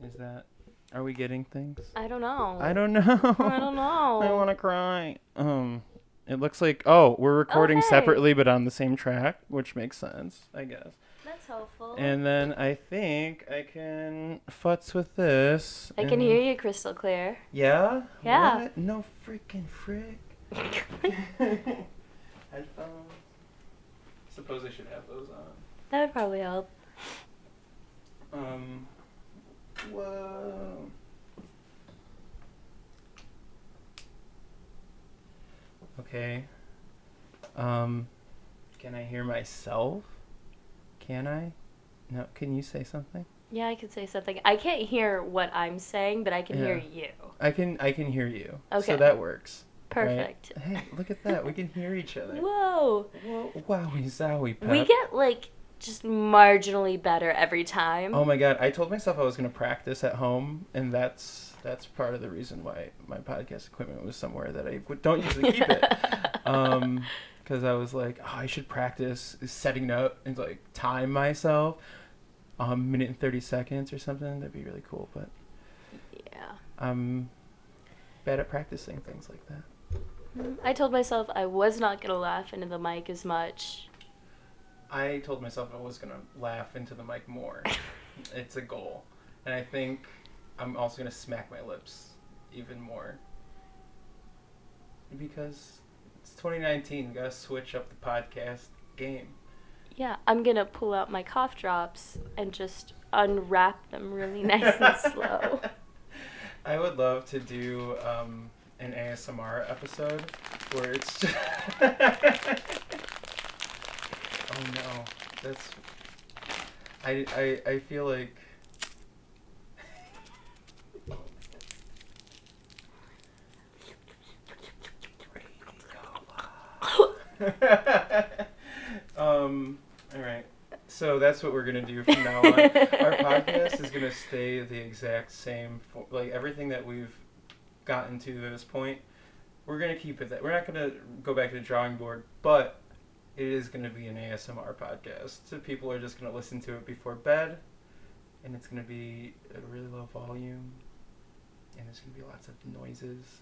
Is that... Are we getting things? I don't know. I don't know. I don't know. I want to cry. It looks like... Oh, we're recording Okay. separately but on the same track, which makes sense, I guess. That's helpful. And then I think I can futz with this. I can hear you crystal clear. Yeah? Yeah. What? No freaking frick. Headphones. Suppose I should have those on. That would probably help. Whoa. Okay. Can I hear myself? Can I? No, can you say something? Yeah, I could say something. I can't hear what I'm saying, but I can hear you. I can hear you. Okay. So that works. Perfect. Right? Hey, look at that. We can hear each other. Whoa. Whoa, wowie zowie, Pep. We get like just marginally better every time. Oh my god, I told myself I was going to practice at home, and that's part of the reason why my podcast equipment was somewhere that I don't usually keep it. Because I was like, oh, I should practice setting up and like time myself a minute and 30 seconds or something. That'd be really cool, but Yeah. I'm bad at practicing things like that. I told myself I was not going to laugh into the mic as much. I told myself I was going to laugh into the mic more. It's a goal. And I think I'm also going to smack my lips even more. Because it's 2019. We got to switch up the podcast game. Yeah, I'm going to pull out my cough drops and just unwrap them really nice and slow. I would love to do an ASMR episode where it's just... Oh no, that's... I feel like... Alright. So that's what we're gonna do from now on. Our podcast is gonna stay the exact same, like everything that we've gotten to this point. We're gonna keep it that. We're not gonna go back to the drawing board, but it is gonna be an ASMR podcast. So people are just gonna listen to it before bed, and it's gonna be at a really low volume, and there's gonna be lots of noises.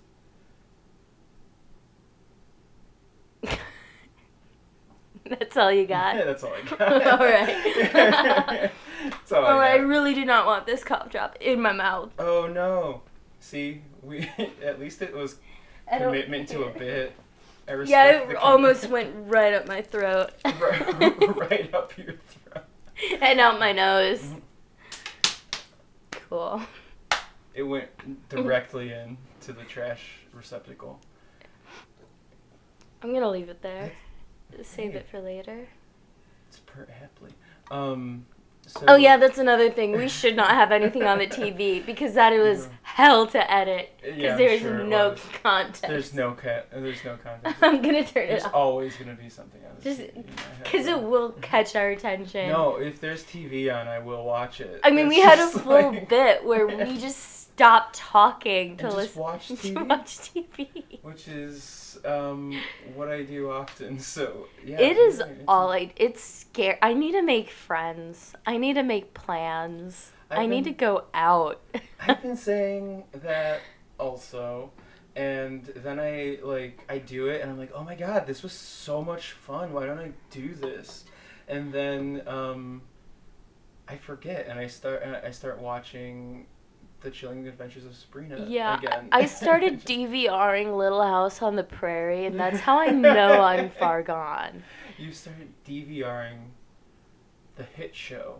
That's all you got? Yeah, that's all I got. All right. That's all Well, I I got. really do not want this cough drop in my mouth. Oh no! See, we at least it was commitment to a bit. I respect Yeah, the it almost went right up my throat. right up your throat. And out my nose. Cool. It went directly into the trash receptacle. I'm gonna leave it there. Save Hey. it for later. It's per aptly. So Oh yeah, that's another thing. We should not have anything on the TV because that was Yeah. hell to edit. Because Yeah, I'm there's sure it no was. context. There's no context. I'm gonna turn it There's off. always gonna be something on Just this TV. because it will catch our attention. No, if there's TV on, I will watch it. I mean, we It's had a just full like- bit where we just stopped talking to And just listen watch to TV? watch TV. Which is what I do often. So yeah, It is it's- all it's scary. I need to make friends. I need to make plans. I need to go out. I've been saying that also, and then I do it, and I'm like, oh my god, this was so much fun. Why don't I do this? And then I forget, and I start watching The Chilling Adventures of Sabrina. Yeah, again. I started DVRing Little House on the Prairie, and that's how I know I'm far gone. You started DVRing the hit show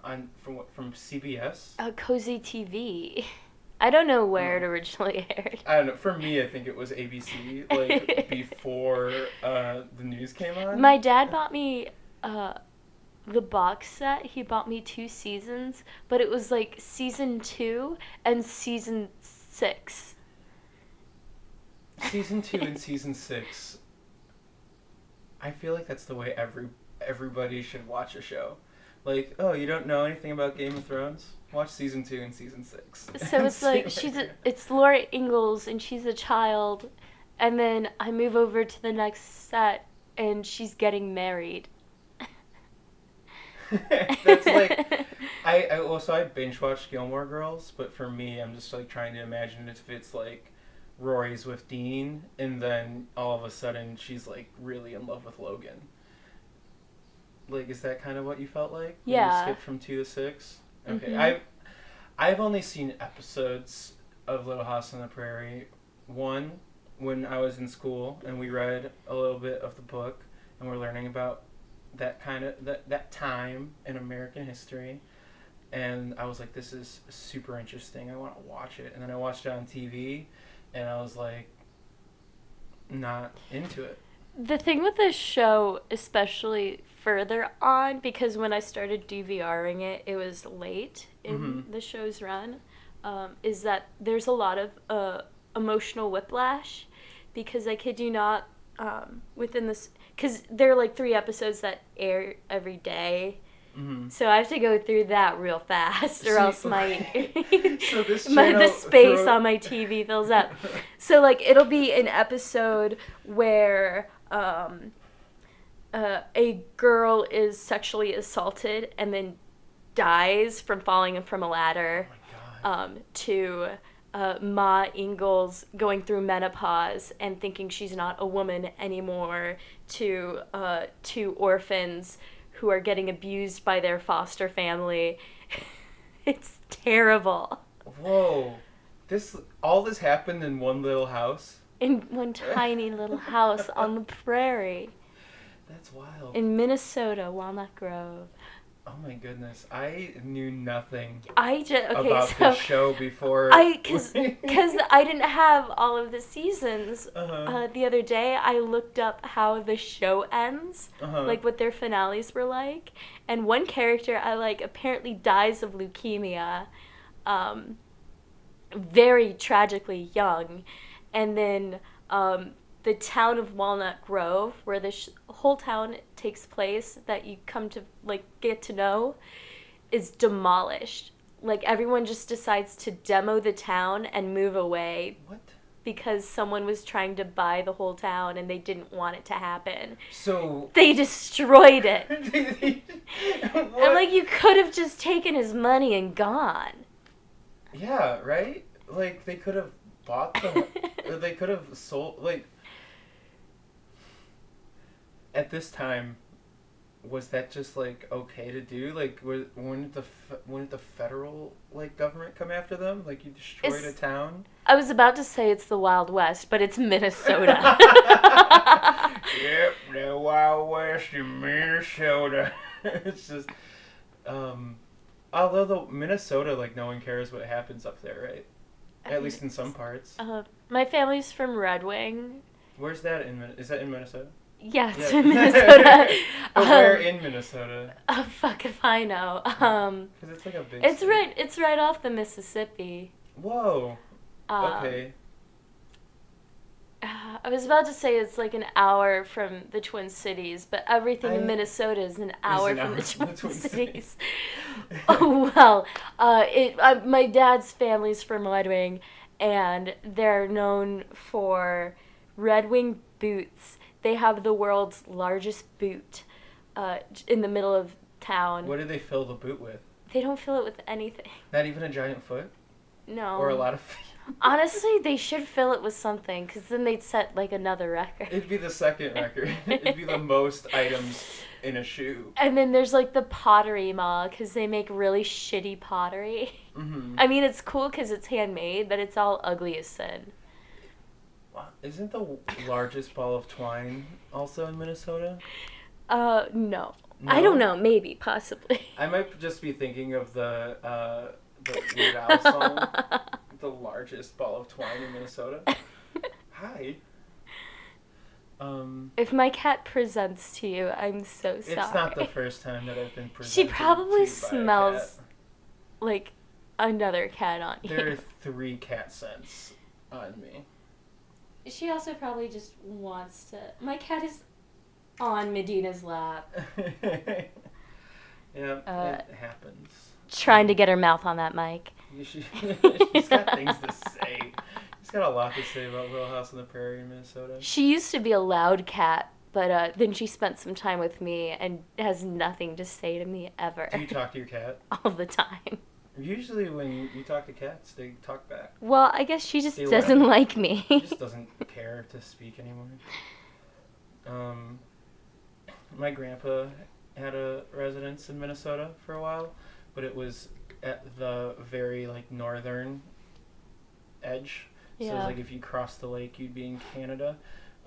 from CBS. Cozy TV. I don't know where it originally aired. I don't know. For me, I think it was ABC, like before the news came on. My dad bought me the box set. He bought me 2 seasons, but it was like season 2 and season 6. Season 2 and season 6. I feel like that's the way everybody should watch a show. Like, oh, you don't know anything about Game of Thrones? Watch season 2 and season 6. So it's like it's Laura Ingalls and she's a child, and then I move over to the next set and she's getting married. That's like, I I binge watched Gilmore Girls, but for me, I'm just like trying to imagine if it's like Rory's with Dean, and then all of a sudden she's like really in love with Logan. Like, is that kind of what you felt like? When Yeah. you skipped from 2 to 6. Okay, Mhm. I've only seen episodes of Little House on the Prairie. One, when I was in school and we read a little bit of the book and we're learning about that time in American history, and I was like, this is super interesting. I want to watch it. And then I watched it on TV, and I was like, not into it. The thing with this show, especially further on, because when I started DVRing it, it was late in the show's run, is that there's a lot of emotional whiplash, because I kid you not, within this, because there are like 3 episodes that air every day. Mm-hmm. So I have to go through that real fast, or else my So this the channel space throw- on my TV fills up. So like it'll be an episode where a girl is sexually assaulted and then dies from falling from a ladder. Oh my God. To Ma Ingalls going through menopause and thinking she's not a woman anymore, to 2 orphans who are getting abused by their foster family. It's terrible. Whoa. All this happened in one little house? In one tiny little house on the prairie That's wild. in Minnesota, Walnut Grove. Oh my goodness. I knew nothing Okay, about so this show before. because I didn't have all of the seasons. Uh-huh. The other day, I looked up how the show ends, Uh-huh. like what their finales were like, and one character I like apparently dies of leukemia, very tragically young, and then the town of Walnut Grove, where the whole town takes place, that you come to like get to know, is demolished. Like everyone just decides to demo the town and move away What? because someone was trying to buy the whole town and they didn't want it to happen. So. They destroyed it. What? And like you could have just taken his money and gone. Yeah, right? Like, they could have bought the. Or they could have sold. Like. At this time, was that just like okay to do? Like, wouldn't the federal like government come after them? Like, you destroyed a town. I was about to say it's the Wild West, but it's Minnesota. Yep, the Wild West in Minnesota. It's just, although the Minnesota, like, no one cares what happens up there, right? At least in some parts. My family's from Red Wing. Where's that is that in Minnesota? Yeah, it's Yeah. in Minnesota. But where in Minnesota? Oh, fuck if I know. Because it's like a big It's state. it's right off the Mississippi. Whoa. Okay. I was about to say it's like an hour from the Twin Cities, but everything in Minnesota is an hour from the Twin Cities. Oh, well, my dad's family's from Red Wing, and they're known for Red Wing boots. They have the world's largest boot in the middle of town. What do they fill the boot with? They don't fill it with anything. Not even a giant foot? No. Or a lot of feet? Honestly, they should fill it with something, because then they'd set, like, another record. It'd be the second record. It'd be the most items in a shoe. And then there's, like, the pottery mall, because they make really shitty pottery. Mm-hmm. I mean, it's cool because it's handmade, but it's all ugly as sin. Isn't the largest ball of twine also in Minnesota? No. No? I don't know. Maybe. Possibly. I might just be thinking of the Weird Al song, The Largest Ball of Twine in Minnesota. Hi. If my cat presents to you, I'm so sorry. It's not the first time that I've been presented She probably to by a smells cat. like another cat on you. There are 3 cat scents on me. She also probably just wants to. My cat is on Medina's lap. Yeah, it happens. Trying to get her mouth on that mic. She's got things to say. She's got a lot to say about Little House on the Prairie in Minnesota. She used to be a loud cat, But then she spent some time with me and has nothing to say to me ever. Do you talk to your cat? All the time. Usually when you talk to cats, they talk back. Well, I guess she just doesn't like me. She just doesn't care to speak anymore. My grandpa had a residence in Minnesota for a while, but it was at the very, like, northern edge. Yeah. So it was like if you crossed the lake, you'd be in Canada.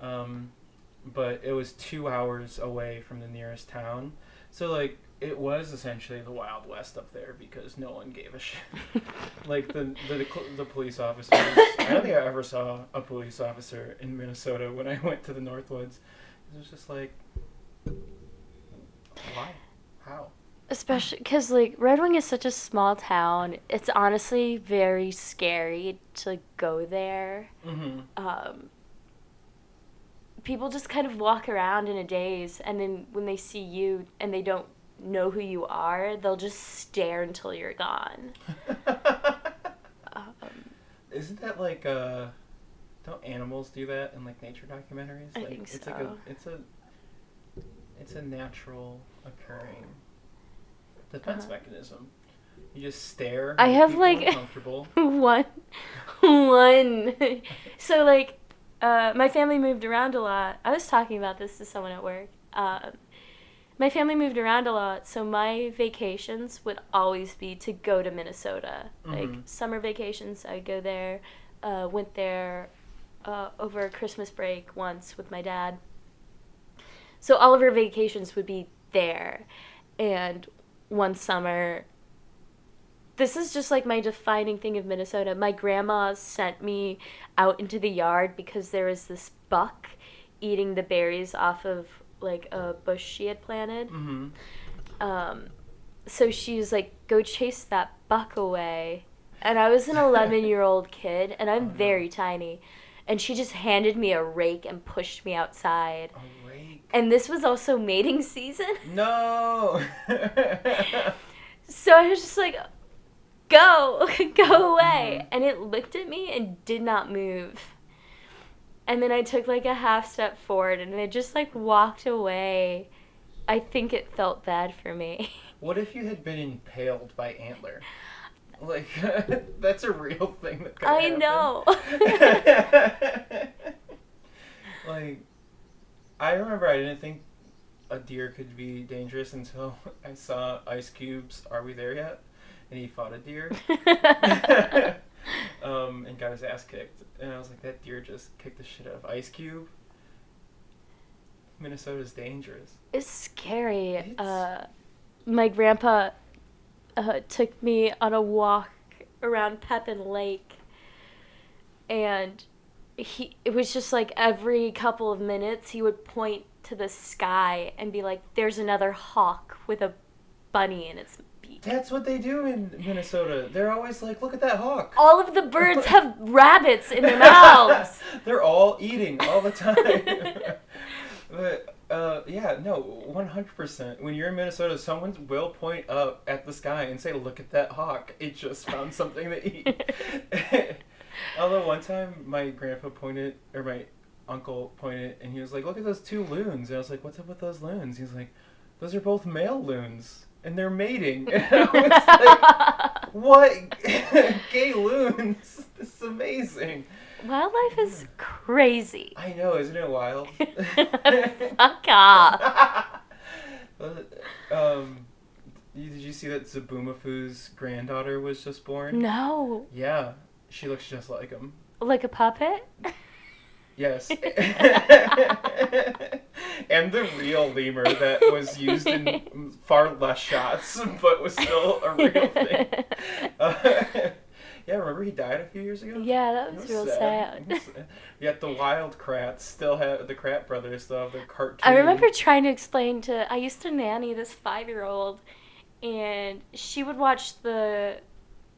But it was 2 hours away from the nearest town. So, like, it was essentially the Wild West up there because no one gave a shit. Like, the police officers, I don't think I ever saw a police officer in Minnesota when I went to the Northwoods. It was just like, why? How? Especially because, like, Red Wing is such a small town. It's honestly very scary to go there. Mm-hmm. People just kind of walk around in a daze, and then when they see you and they don't know who you are, they'll just stare until you're gone. Isn't that like don't animals do that in like nature documentaries? I like, think it's so. Like it's a natural occurring defense mechanism. You just stare. I have like one. So like, my family moved around a lot. I was talking about this to someone at work. My family moved around a lot, so my vacations would always be to go to Minnesota. Mm-hmm. Like, summer vacations, I'd go there. Went there over Christmas break once with my dad. So all of our vacations would be there. And one summer, this is just like my defining thing of Minnesota. My grandma sent me out into the yard because there was this buck eating the berries off of like a bush she had planted. Mm-hmm. So she was like, go chase that buck away. And I was an 11-year-old kid, and I'm very tiny. And she just handed me a rake and pushed me outside. A rake? And this was also mating season. No! So I was just like, go away. Mm-hmm. And it looked at me and did not move. And then I took like a half step forward and it just like walked away. I think it felt bad for me. What if you had been impaled by antler? Like, that's a real thing that could happen. know. Like, I remember I didn't think a deer could be dangerous until I saw Ice Cube's Are We There Yet? And he fought a deer. And got his ass kicked. And I was like, that deer just kicked the shit out of Ice Cube. Minnesota's dangerous. It's scary. My grandpa took me on a walk around Pepin Lake, and it was just like every couple of minutes he would point to the sky and be like, there's another hawk with a bunny in its beak. That's what they do in Minnesota. They're always like, look at that hawk. All of the birds have rabbits in their mouths. They're all eating all the time. But, yeah, no, 100%. When you're in Minnesota, someone will point up at the sky and say, look at that hawk. It just found something to eat. Although one time my uncle pointed and he was like, look at those two loons. And I was like, what's up with those loons? He's like, those are both male loons. And they're mating. And I was like, what? Gay loons? This is amazing. Wildlife is crazy. I know, isn't it wild? Fuck off. Did you see that Zabumafu's granddaughter was just born? No. Yeah, she looks just like him. Like a puppet? Yes. And the real lemur that was used in far less shots, but was still a real thing. Yeah, remember he died a few years ago? Yeah, that was real sad. Yet the Wild Kratts still have, the Kratt brothers still have their cartoon. I remember trying to explain I used to nanny this 5-year-old, and she would watch the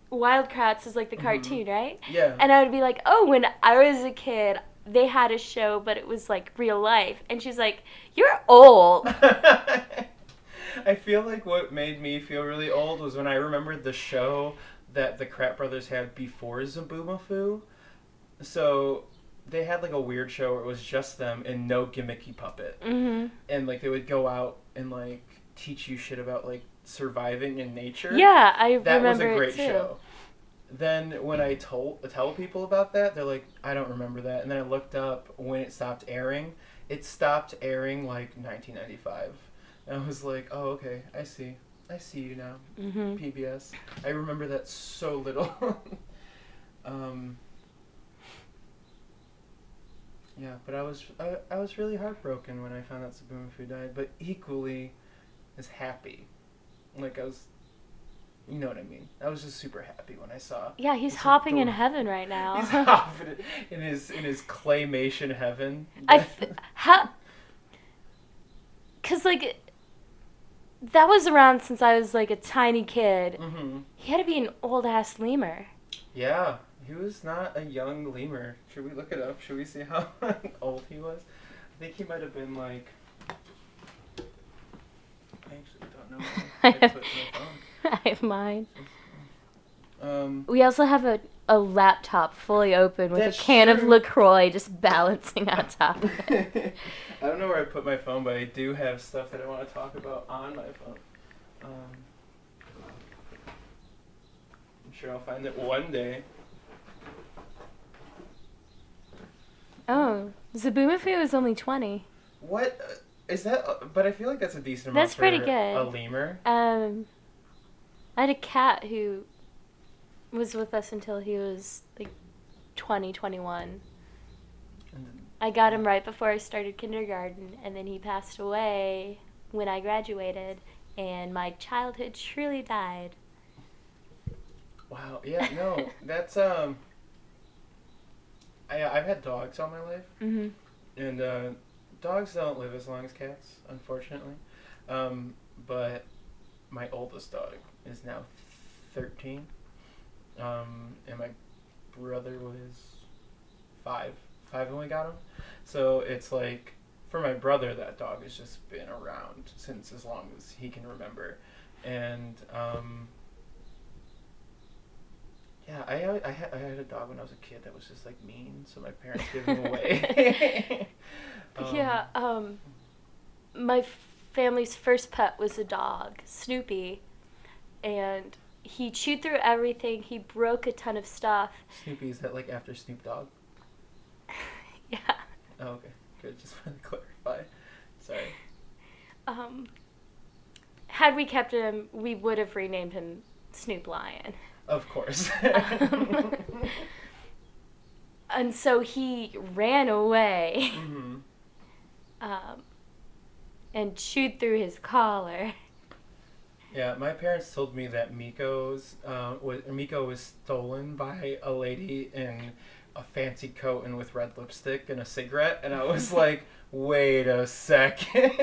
Wild Kratts as like the cartoon, right? Yeah. And I would be like, oh, when I was a kid, they had a show, but it was like real life. And she's like, you're old. I feel like what made me feel really old was when I remembered the show that the Kratt brothers had before Zabumafu. So they had like a weird show where it was just them and no gimmicky puppet. Mm-hmm. And like they would go out and like teach you shit about like surviving in nature. Yeah, I that remember was a great it too. show. Then when I tell people about that, they're like, I don't remember that. And then I looked up when it stopped airing. It stopped airing like 1995. And I was like, oh, okay, I see you now. Mm-hmm. PBS. I remember that so little. Yeah, but I was really heartbroken when I found out Zoboomafoo died, but equally as happy. Like I was, you know what I mean. I was just super happy when I saw. Yeah, he's hopping in heaven right now. He's hopping in his claymation heaven. Cause like that was around since I was like a tiny kid. Mm-hmm. He had to be an old ass lemur. Yeah, he was not a young lemur. Should we look it up? Should we see how old he was? I think he might have been like. I actually don't know. I put my phone. I have mine. Um, We also have a laptop fully open with a That's can of true. LaCroix just balancing on top of it. I don't know where I put my phone, but I do have stuff that I want to talk about on my phone. I'm sure I'll find it one day. Oh, Zoboomafoo is only 20. What is that? But I feel like that's a decent amount That's pretty for good. a lemur. I had a cat who was with us until he was like 20, 21. I got him right before I started kindergarten, and then he passed away when I graduated, and my childhood truly died. Wow. Yeah. No. That's I've had dogs all my life, Mm-hmm. and dogs don't live as long as cats, unfortunately. But my oldest dog is now 13, and my brother was 5 when we got him. So it's like, for my brother, that dog has just been around since as long as he can remember. And yeah, I had a dog when I was a kid that was just like mean, so my parents gave him away. My family's first pet was a dog, Snoopy, and he chewed through everything. He broke a ton of stuff. Snoopy, is that like after Snoop Dogg? Yeah. Oh, okay. Good. Just wanted to clarify. Sorry. Had we kept him, we would have renamed him Snoop Lion. Of course. And so he ran away. Mm-hmm. And chewed through his collar. Yeah, my parents told me that Miko was stolen by a lady in a fancy coat and with red lipstick and a cigarette, and I was like, wait a second.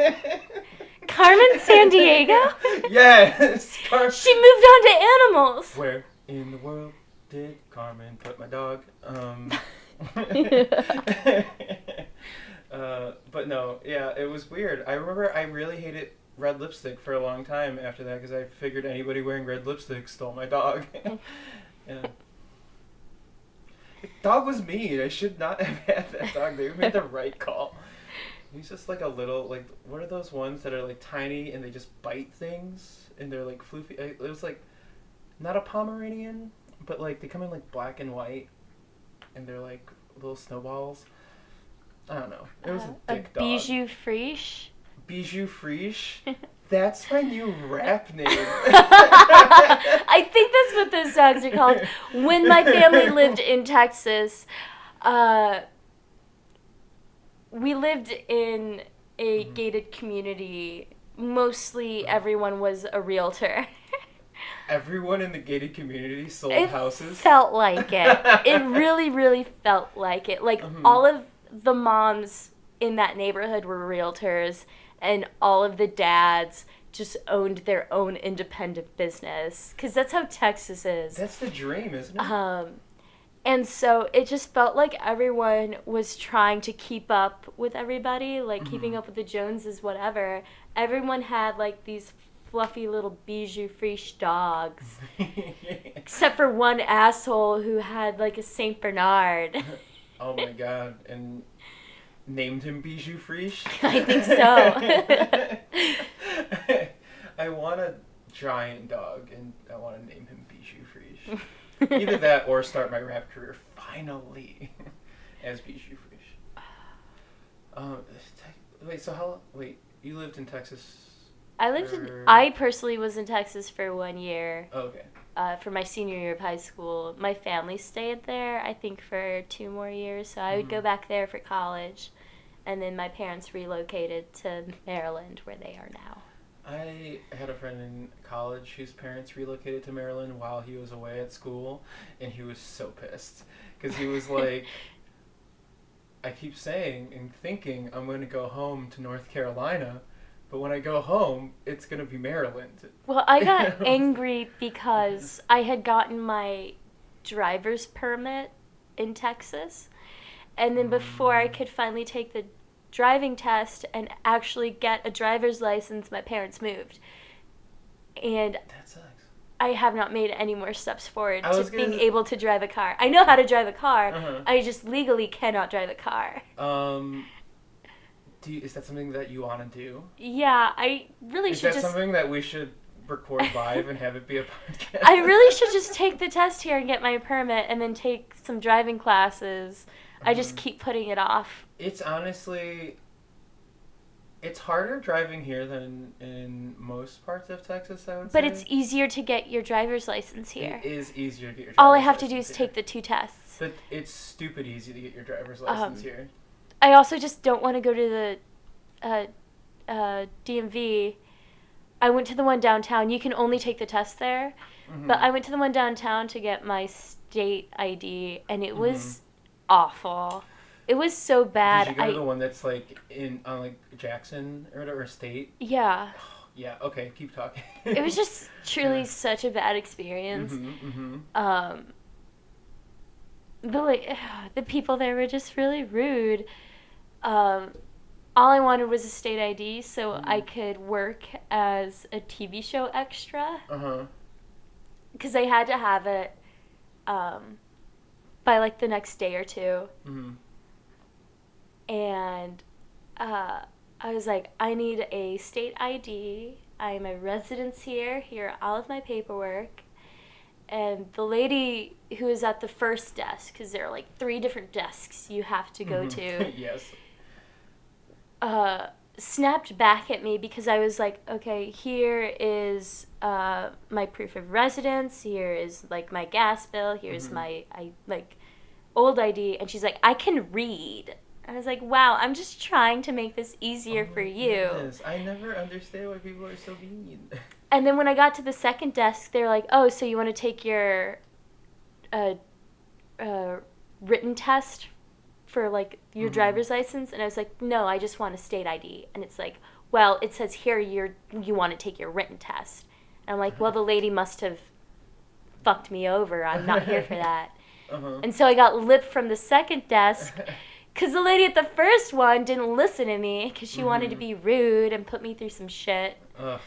Carmen Sandiego? Yes. She moved on to animals. Where in the world did Carmen put my dog? But no, yeah, it was weird. I remember I really hated red lipstick for a long time after that because I figured anybody wearing red lipstick stole my dog. Yeah. The dog was mean. I should not have had that dog. They made the right call. He's just like a little, like, what are those ones that are like tiny and they just bite things and they're like floofy? It was like, not a Pomeranian, but like they come in like black and white and they're like little snowballs. I don't know. It was a dick dog. Bijou Friche? Bijou Friche? That's my new rap name. I think that's what those dogs are called. When my family lived in Texas, we lived in a gated community. Mostly everyone was a realtor. Everyone in the gated community sold houses? It felt like it. It really, really felt like it. Like, all of the moms in that neighborhood were realtors, and all of the dads just owned their own independent business. Because that's how Texas is. That's the dream, isn't it? And so it just felt like everyone was trying to keep up with everybody, like keeping up with the Joneses, whatever. Everyone had like these fluffy little Bijou Friche dogs. Except for one asshole who had like a Saint Bernard. Oh my god! And named him Bijou Frisch. I think so. I want a giant dog, and I want to name him Bijou Frisch. Either that or start my rap career finally as Bijou Frisch. Wait, so how? Wait, you lived in Texas? I personally was in Texas for 1 year. Oh, okay. For my senior year of high school. My family stayed there, I think, for 2 more years. So I would go back there for college. And then my parents relocated to Maryland, where they are now. I had a friend in college whose parents relocated to Maryland while he was away at school. And he was so pissed. Because he was like, I keep saying and thinking I'm going to go home to North Carolina. But when I go home, it's going to be Maryland. Well, I got angry because I had gotten my driver's permit in Texas. And then before I could finally take the driving test and actually get a driver's license, my parents moved. And that sucks. I have not made any more steps forward to being able to drive a car. I know how to drive a car. Uh-huh. I just legally cannot drive a car. Is that something that you want to do? Yeah, I really should just... Is that something that we should record live and have it be a podcast? I really should just take the test here and get my permit and then take some driving classes. I just keep putting it off. It's honestly... It's harder driving here than in most parts of Texas, I would say. But it's easier to get your driver's license here. It is easier to get your driver's license. All I have to do is take the 2 tests. But it's stupid easy to get your driver's license here. I also just don't want to go to the DMV. I went to the one downtown. You can only take the test there. Mm-hmm. But I went to the one downtown to get my state ID, and it was awful. It was so bad. Did you go to the one that's like on like Jackson or State? Yeah. Yeah, okay, keep talking. It was just truly such a bad experience. The people there were just really rude. All I wanted was a state ID so I could work as a TV show extra. Because I had to have it by like the next day or 2. And I was like, I need a state ID. I'm a resident here. Here are all of my paperwork. And the lady who was at the first desk, because there are like 3 different desks you have to go to. Yes. Snapped back at me because I was like, okay, here is my proof of residence. Here is like my gas bill. Here's my old ID. And she's like, I can read. I was like, wow, I'm just trying to make this easier for you. Goodness. I never understand why people are so mean. And then when I got to the second desk, they're like, oh, so you want to take your written test for, like, your driver's license? And I was like, no, I just want a state ID. And it's like, well, it says here you want to take your written test. And I'm like, well, the lady must have fucked me over. I'm not here for that. And so I got lipped from the second desk because the lady at the first one didn't listen to me because she wanted to be rude and put me through some shit. Ugh.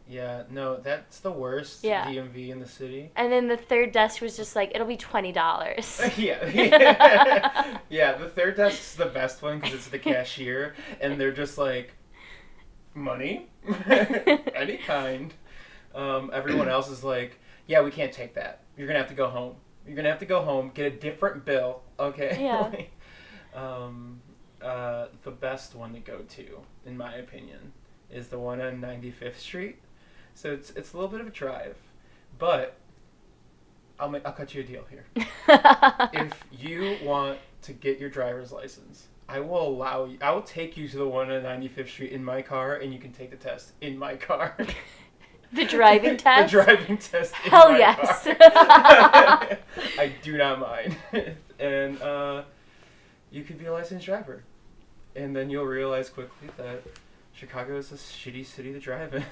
Yeah, no, that's the worst DMV in the city. And then the third desk was just like, it'll be $20. Yeah, the third desk's the best one because it's the cashier, and they're just like, money? Any kind. Everyone else is like, yeah, we can't take that. You're going to have to go home. You're going to have to go home, get a different bill, okay? Yeah. The best one to go to, in my opinion, is the one on 95th Street. So it's a little bit of a drive, but I'll cut you a deal here. If you want to get your driver's license, I will take you to the one on 95th Street in my car, and you can take the test in my car. The driving test? The driving test in Hell my yes. car. I do not mind. And you could be a licensed driver. And then you'll realize quickly that Chicago is a shitty city to drive in.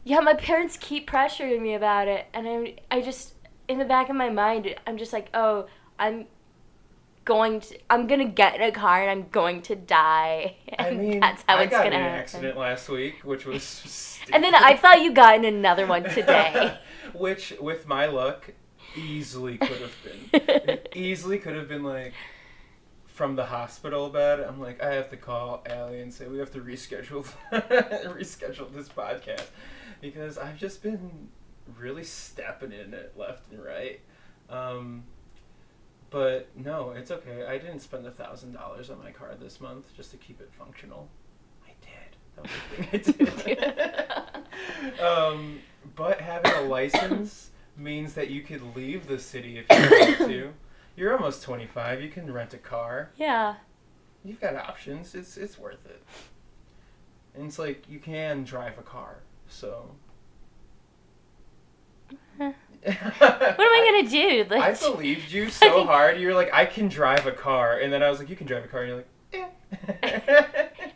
Yeah, my parents keep pressuring me about it, and I just, in the back of my mind, I'm just like, oh, I'm gonna get in a car and I'm going to die. And I mean, that's how it's gonna happen. I got in an accident last week, which was stupid. And then I thought you got in another one today. Which, with my luck, easily could have been. It easily could have been like from the hospital bed, I'm like, I have to call Allie and say we have to reschedule this podcast because I've just been really stepping in it left and right. But no, it's okay. I didn't spend $1,000 on my car this month just to keep it functional. I did. That was the thing I did. But having a license means that you could leave the city if you want to. You're almost 25. You can rent a car. Yeah. You've got options. It's worth it. And it's like you can drive a car. So. What am I gonna do? Like, I believed you so hard. You were like, I can drive a car, and then I was like, you can drive a car, and you're like, eh.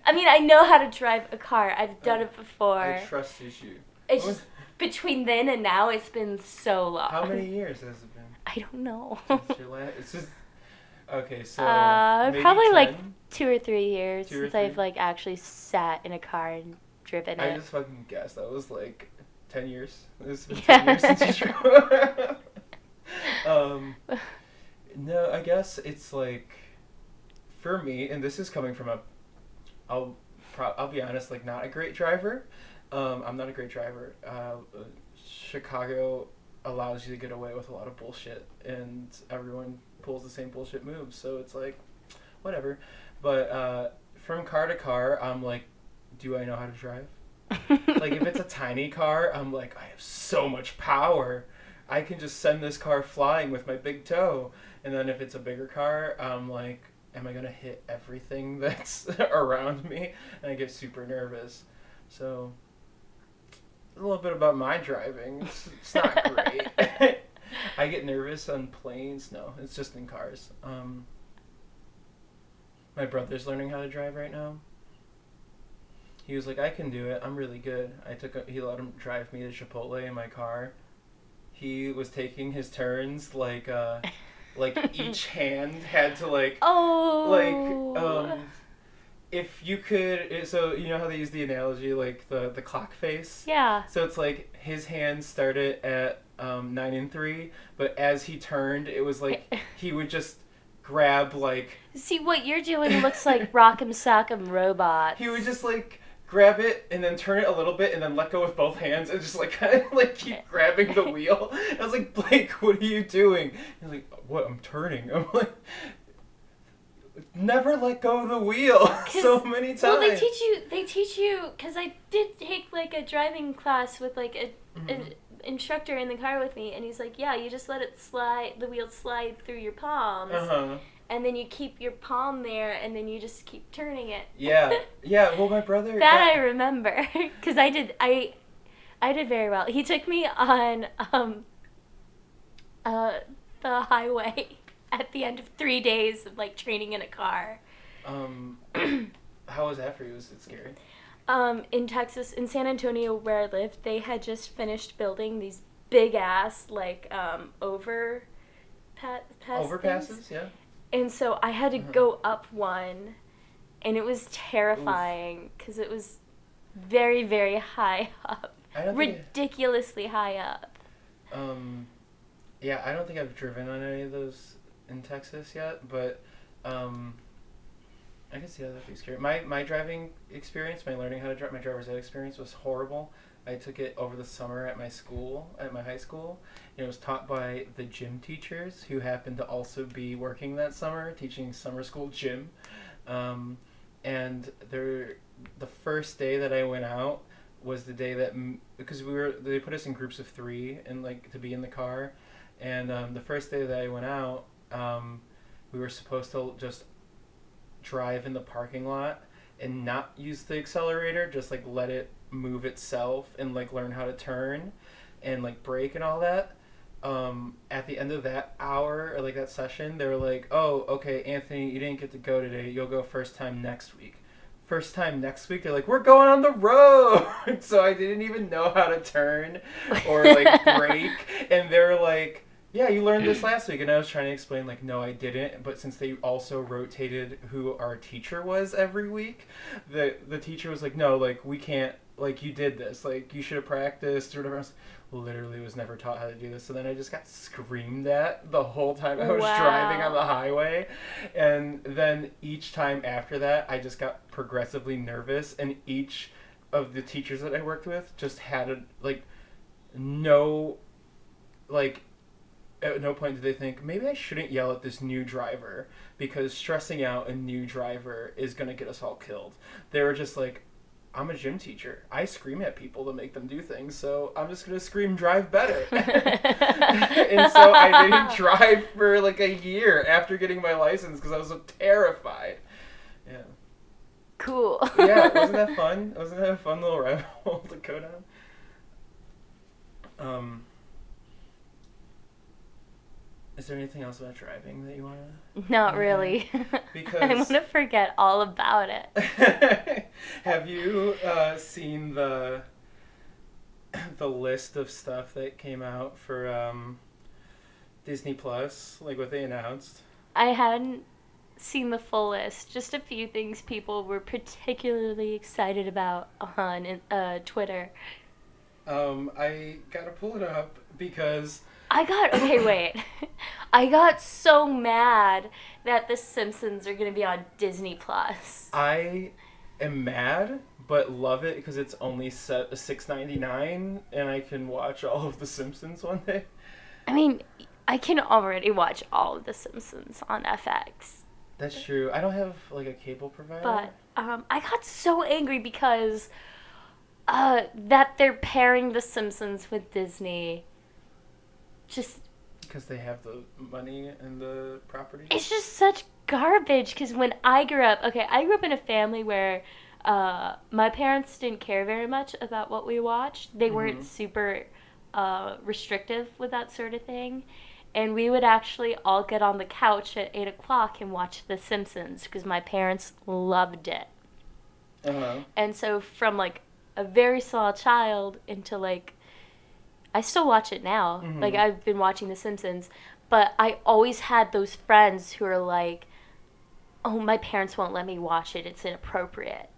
I mean, I know how to drive a car. I've done it before. I trust issue. It's just between then and now, it's been so long. How many years has it been? I don't know. It's just okay. So probably 10? like 2 or 3 years since 3? I've like actually sat in a car and driven it. I just fucking guessed. That was like 10 years. It's been 10 years since you drove. No, I guess it's like for me, and this is coming from I'll be honest, like not a great driver. I'm not a great driver. Chicago allows you to get away with a lot of bullshit, and everyone pulls the same bullshit moves. So it's like, whatever. But from car to car, I'm like, do I know how to drive? Like if it's a tiny car, I'm like, I have so much power. I can just send this car flying with my big toe. And then if it's a bigger car, I'm like, am I gonna hit everything that's around me? And I get super nervous. So a little bit about my driving. It's not great. I get nervous on planes. No, it's just in cars. My brother's learning how to drive right now. He was like, I can do it. I'm really good. He let him drive me to Chipotle in my car. He was taking his turns like each hand had to if you could, so you know how they use the analogy like the clock face? Yeah. So it's like his hands started at 9 and 3, but as he turned, it was like he would just grab like. See, what you're doing looks like Rock'em Sock'em Robots. He would just like grab it and then turn it a little bit and then let go with both hands and just like kind of like keep grabbing the wheel. I was like, Blake, what are you doing? He's like, what? I'm turning. I'm like, never let go of the wheel so many times. Well, they teach you, because I did take like a driving class with like an instructor in the car with me, and he's like, yeah, you just let it slide, the wheel slide through your palms. And then you keep your palm there, and then you just keep turning it. Yeah. Well, my brother. I remember, because I did very well. He took me on the highway at the end of 3 days of like training in a car. How was that for you? Was it scary? In Texas, in San Antonio, where I lived, they had just finished building these big ass like overpasses. Overpasses, yeah. And so I had to go up one, and it was terrifying because it was very, very high up. Ridiculously high up. Yeah, I don't think I've driven on any of those in Texas yet, but I can see how that'd be scary. My driving experience, my learning how to drive, my driver's ed experience was horrible. I took it over the summer at my school, at my high school. It was taught by the gym teachers who happened to also be working that summer, teaching summer school gym. And the first day that I went out was the day that, because they put us in groups of 3 and like to be in the car. And the first day that I went out, we were supposed to just drive in the parking lot and not use the accelerator, just like let it move itself and like learn how to turn and like brake and all that. At the end of that hour or like that session, they were like, oh, okay, Anthony, you didn't get to go today. You'll go first time next week. First time next week, they're like, we're going on the road. So I didn't even know how to turn or like brake. And they were like, yeah, you learned this last week. And I was trying to explain, like, no, I didn't. But since they also rotated who our teacher was every week, the teacher was like, no, like, we can't like, you did this. Like, you should have practiced or whatever. I literally was never taught how to do this. So then I just got screamed at the whole time I was driving on the highway. And then each time after that, I just got progressively nervous. And each of the teachers that I worked with just had at no point did they think, maybe I shouldn't yell at this new driver because stressing out a new driver is going to get us all killed. They were just like, I'm a gym teacher. I scream at people to make them do things, so I'm just going to scream, drive better. And so I didn't drive for like a year after getting my license because I was so terrified. Yeah. Cool. Yeah, wasn't that fun? Wasn't that a fun little rabbit hole to go down? Is there anything else about driving that you want to... Not really. Because... I want to forget all about it. Have you seen the list of stuff that came out for Disney Plus, like what they announced? I hadn't seen the full list. Just a few things people were particularly excited about on Twitter. I gotta pull it up because... Okay, wait. I got so mad that The Simpsons are going to be on Disney Plus. I am mad, but love it because it's only set $6.99 and I can watch all of The Simpsons one day. I mean, I can already watch all of The Simpsons on FX. That's true. I don't have like a cable provider. But I got so angry because that they're pairing The Simpsons with Disney. Just because they have the money and the property. It's just such garbage. Because when I grew up in a family where my parents didn't care very much about what we watched. They weren't super restrictive with that sort of thing. And we would actually all get on the couch at 8 o'clock and watch The Simpsons because my parents loved it. Uh-huh. And so from like a very small child into like, I still watch it now. Mm-hmm. Like, I've been watching The Simpsons. But I always had those friends who are like, oh, my parents won't let me watch it. It's inappropriate.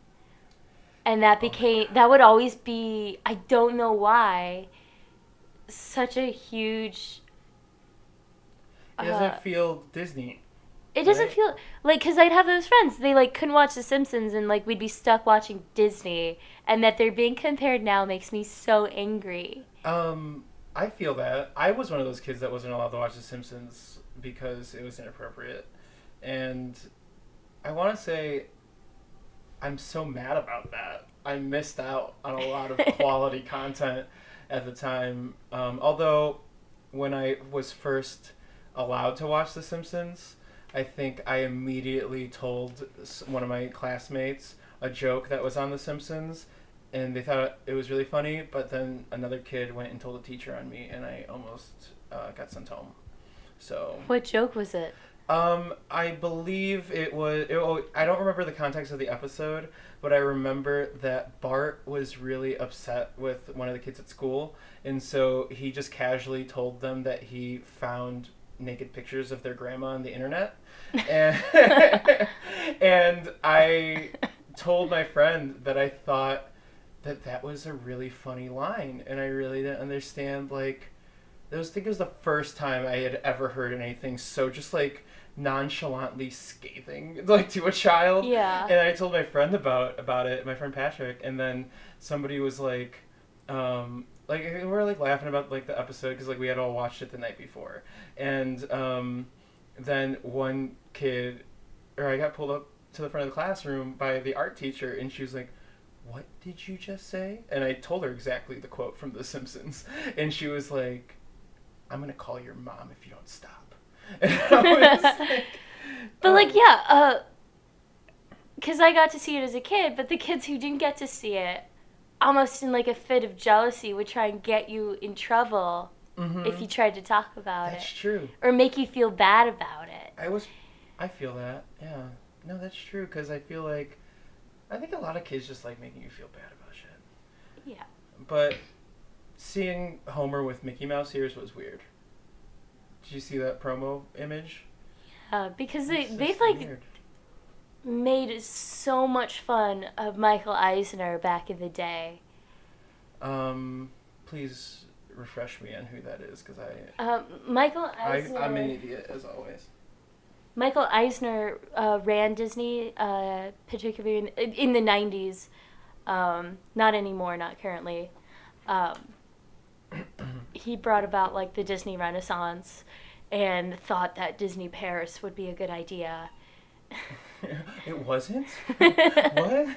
And that would always be, I don't know why, such a huge... It doesn't feel Disney. It doesn't feel... Like, because I'd have those friends. They, like, couldn't watch The Simpsons, and, like, we'd be stuck watching Disney. And that they're being compared now makes me so angry. I feel that. I was one of those kids that wasn't allowed to watch The Simpsons because it was inappropriate. And I want to say I'm so mad about that. I missed out on a lot of quality content at the time. Although when I was first allowed to watch The Simpsons, I think I immediately told one of my classmates a joke that was on The Simpsons, and they thought it was really funny, but then another kid went and told a teacher on me, and I almost got sent home. So. What joke was it? I believe it was... I don't remember the context of the episode, but I remember that Bart was really upset with one of the kids at school, and so he just casually told them that he found naked pictures of their grandma on the internet. And, and I told my friend that I thought that was a really funny line, and I really didn't understand, like, I think it was the first time I had ever heard anything so just, like, nonchalantly scathing, like, to a child. Yeah. And I told my friend about it, my friend Patrick, and then somebody was like, we were, like, laughing about, like, the episode, because, like, we had all watched it the night before. And then one kid, I got pulled up to the front of the classroom by the art teacher, and she was like, "What did you just say?" And I told her exactly the quote from The Simpsons. And she was like, "I'm going to call your mom if you don't stop." And I was like... But, like, yeah, because I got to see it as a kid, but the kids who didn't get to see it, almost in, like, a fit of jealousy, would try and get you in trouble if you tried to talk about it. That's true. Or make you feel bad about it. I feel that, yeah. No, that's true, because I feel like... I think a lot of kids just like making you feel bad about shit. Yeah. But seeing Homer with Mickey Mouse ears was weird. Did you see that promo image? Yeah, because they've like made so much fun of Michael Eisner back in the day. Please refresh me on who that is, because Michael Eisner. I'm an idiot as always. Michael Eisner ran Disney, particularly in the 90s. Not anymore, not currently. He brought about like the Disney Renaissance and thought that Disney Paris would be a good idea. It wasn't? What?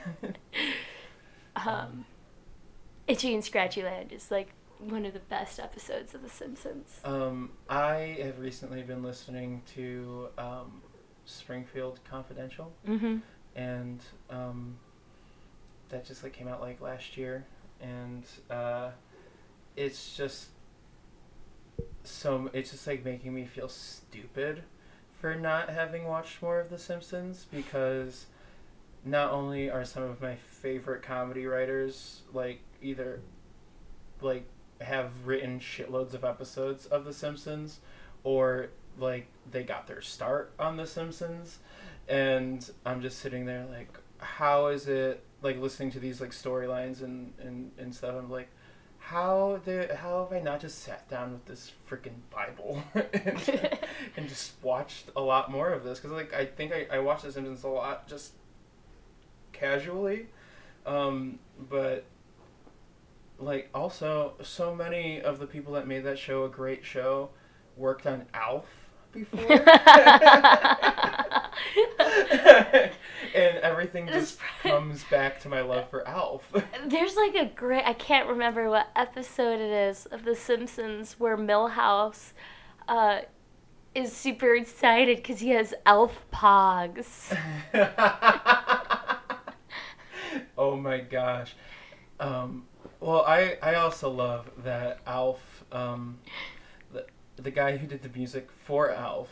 Itchy and Scratchy Land is like one of the best episodes of The Simpsons. I have recently been listening to Springfield Confidential, and that just like came out like last year, and it's just like making me feel stupid for not having watched more of The Simpsons, because not only are some of my favorite comedy writers like either like have written shitloads of episodes of The Simpsons, or like they got their start on The Simpsons, and I'm just sitting there like, how is it like listening to these like storylines and stuff, I'm like, how have I not just sat down with this freaking Bible and just watched a lot more of this? Because like I think I watched The Simpsons a lot just casually, but like also so many of the people that made that show a great show worked on Alf before. And everything just comes back to my love for Alf. There's like a great, I can't remember what episode it is of The Simpsons where Milhouse is super excited because he has Alf Pogs. Oh my gosh. Well, I also love that Alf, the guy who did the music for Alf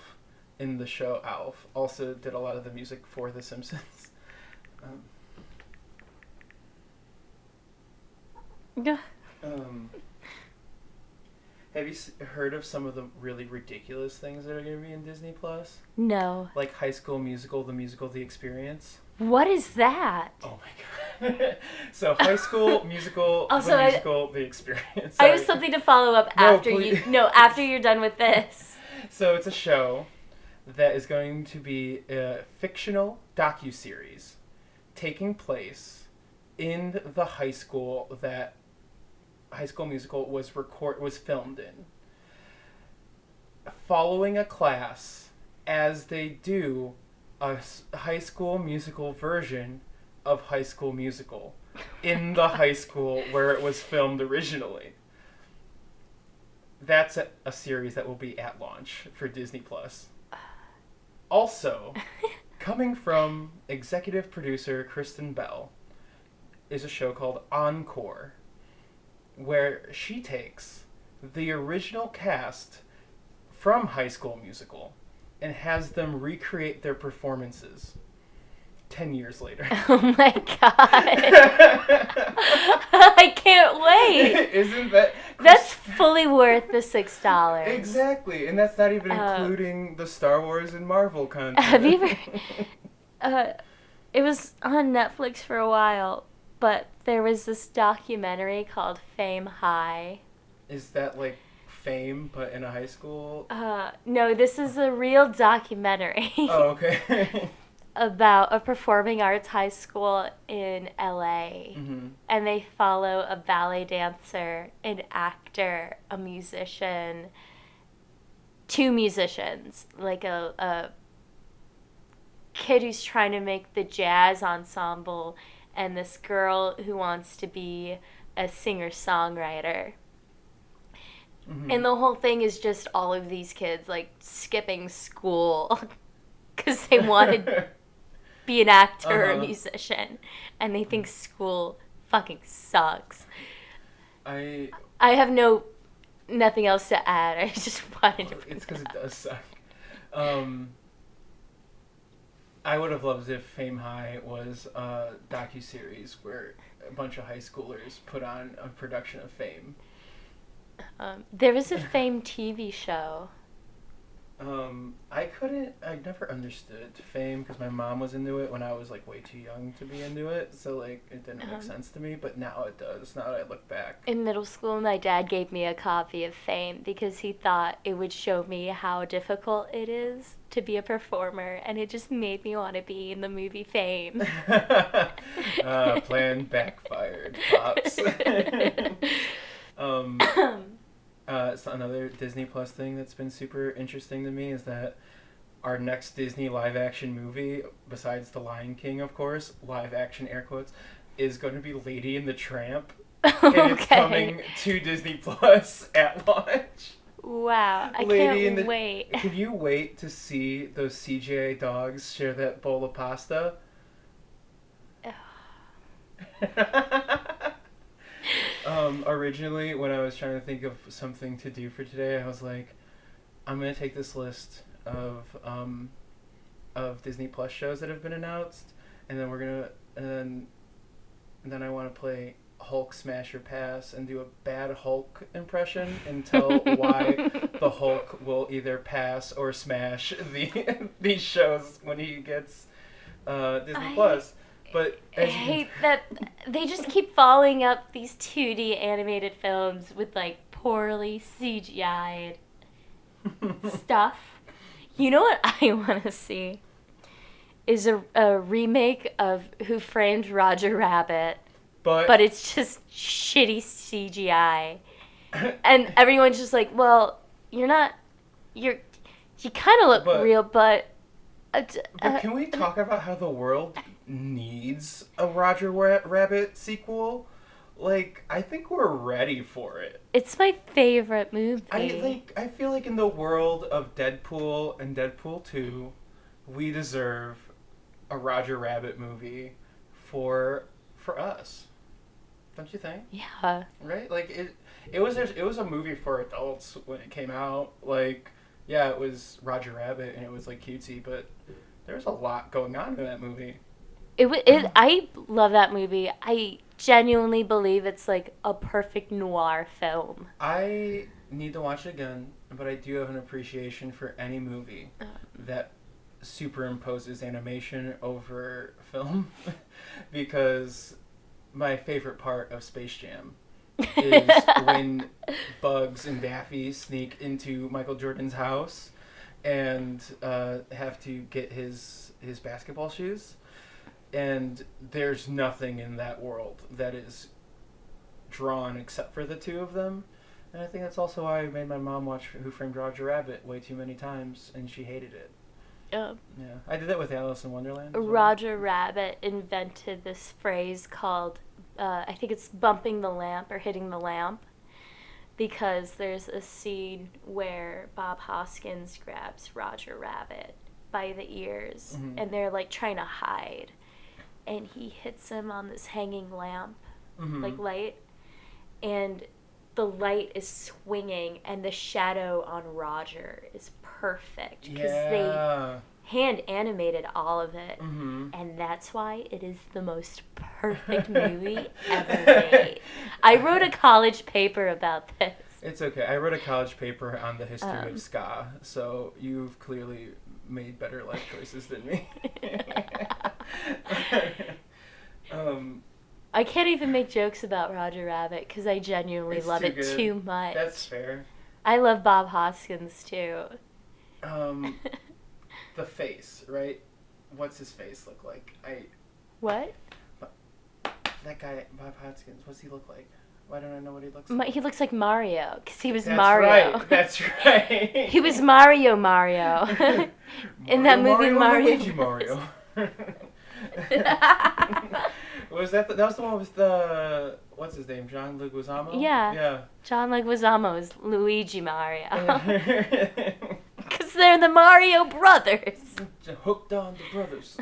in the show Alf, also did a lot of the music for The Simpsons. Have you heard of some of the really ridiculous things that are going to be in Disney Plus? No. Like High School Musical, the musical, The Experience. What is that? Oh my god. So High School Musical, also, the musical, The Experience. I have something to follow up after after you're done with this. So it's a show that is going to be a fictional docuseries taking place in the high school that High School Musical was filmed in, following a class as they do a High School Musical version of High School Musical in the high school where it was filmed originally. That's a series that will be at launch for Disney Plus. Also, coming from executive producer Kristen Bell, is a show called Encore, where she takes the original cast from High School Musical and has them recreate their performances 10 years later. Oh my god. I can't wait. Isn't that... That's fully worth the $6. Exactly, and that's not even including the Star Wars and Marvel content. Have you ever... it was on Netflix for a while, but there was this documentary called Fame High. Is that like Fame, but in a high school? No, this is a real documentary. Oh, okay. About a performing arts high school in LA. Mm-hmm. And they follow a ballet dancer, an actor, a musician, two musicians, like a kid who's trying to make the jazz ensemble, and this girl who wants to be a singer-songwriter. Mm-hmm. And the whole thing is just all of these kids like skipping school because they wanted be an actor or a musician, and they think school fucking sucks. I have nothing else to add. I just wanted to. It's because it does suck. I would have loved if Fame High was a docuseries where a bunch of high schoolers put on a production of Fame. There was a Fame TV show. I never understood Fame because my mom was into it when I was like way too young to be into it, so like it didn't make sense to me, but now it does, now that I look back. In middle school, my dad gave me a copy of Fame because he thought it would show me how difficult it is to be a performer, and it just made me want to be in the movie Fame. Plan backfired, pops. um, so another Disney Plus thing that's been super interesting to me is that our next Disney live action movie, besides The Lion King, of course, live action air quotes, is going to be Lady and the Tramp. And it's coming to Disney Plus at launch. Wow, I can't wait. Can you wait to see those CGI dogs share that bowl of pasta? Originally, when I was trying to think of something to do for today, I was like, I'm gonna take this list of Disney Plus shows that have been announced, and then and then I want to play Hulk Smash or Pass and do a bad Hulk impression and tell why the Hulk will either pass or smash these shows when he gets Disney Plus. But I hate that they just keep following up these 2D animated films with like poorly CGI'd stuff. You know what I want to see is a remake of Who Framed Roger Rabbit, but it's just shitty CGI, and everyone's just like, well, you kind of look real, but can we talk about how the world needs a Roger Rabbit sequel? Like, I think we're ready for it. It's my favorite movie. I feel like in the world of Deadpool and Deadpool 2, we deserve a Roger Rabbit movie for us. Don't you think? Yeah. Right? Like it was a movie for adults when it came out. Like, yeah, it was Roger Rabbit and it was like cutesy, but there's a lot going on in that movie. I love that movie. I genuinely believe it's like a perfect noir film. I need to watch it again, but I do have an appreciation for any movie that superimposes animation over film because my favorite part of Space Jam is when Bugs and Daffy sneak into Michael Jordan's house and have to get his basketball shoes. And there's nothing in that world that is drawn except for the two of them. And I think that's also why I made my mom watch Who Framed Roger Rabbit way too many times, and she hated it. Yeah, I did that with Alice in Wonderland. Roger Rabbit invented this phrase called, I think it's bumping the lamp or hitting the lamp, because there's a scene where Bob Hoskins grabs Roger Rabbit by the ears, and they're like trying to hide. And he hits him on this hanging lamp, like light, and the light is swinging, and the shadow on Roger is perfect because they hand animated all of it, and that's why it is the most perfect movie ever made. I wrote a college paper about this. It's okay. I wrote a college paper on the history of ska, so you've clearly made better life choices than me. I can't even make jokes about Roger Rabbit because I genuinely love it too much. That's fair. I love Bob Hoskins too. The face, right? What's his face look like? What? That guy, Bob Hoskins, what's he look like? Why don't I know what he looks like? He looks like Mario because he was That's Mario. Right. That's right. He was Mario. In that movie, Luigi Mario. Was that was the one with the what's his name, John Leguizamo? Yeah. John Leguizamo is Luigi Mario. Because they're the Mario brothers. Hooked on the brothers.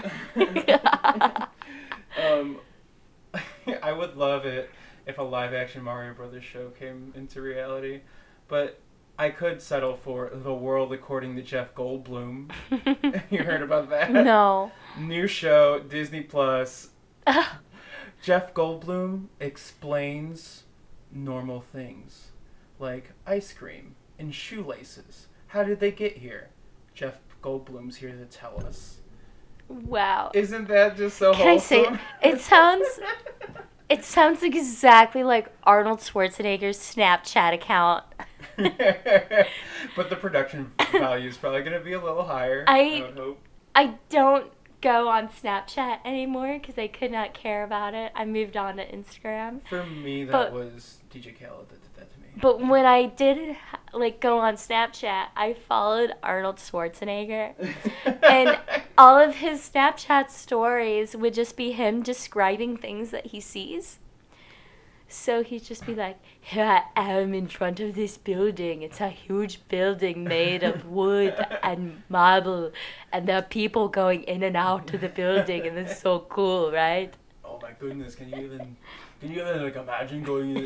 I would love it if a live-action Mario Brothers show came into reality, but I could settle for The World According to Jeff Goldblum. You heard about that? No. New show, Disney Plus. Jeff Goldblum explains normal things, like ice cream and shoelaces. How did they get here? Jeff Goldblum's here to tell us. Wow. Isn't that just so Can wholesome? I say it sounds exactly like Arnold Schwarzenegger's Snapchat account. But the production value is probably going to be a little higher, I would hope. I don't go on Snapchat anymore because I could not care about it. I moved on to Instagram. For me, that was DJ Khaled that did that to me. But when I did go on Snapchat, I followed Arnold Schwarzenegger, and all of his Snapchat stories would just be him describing things that he sees. So he'd just be like, here I am in front of this building. It's a huge building made of wood and marble. And there are people going in and out to the building. And it's so cool, right? Oh my goodness, can you even imagine going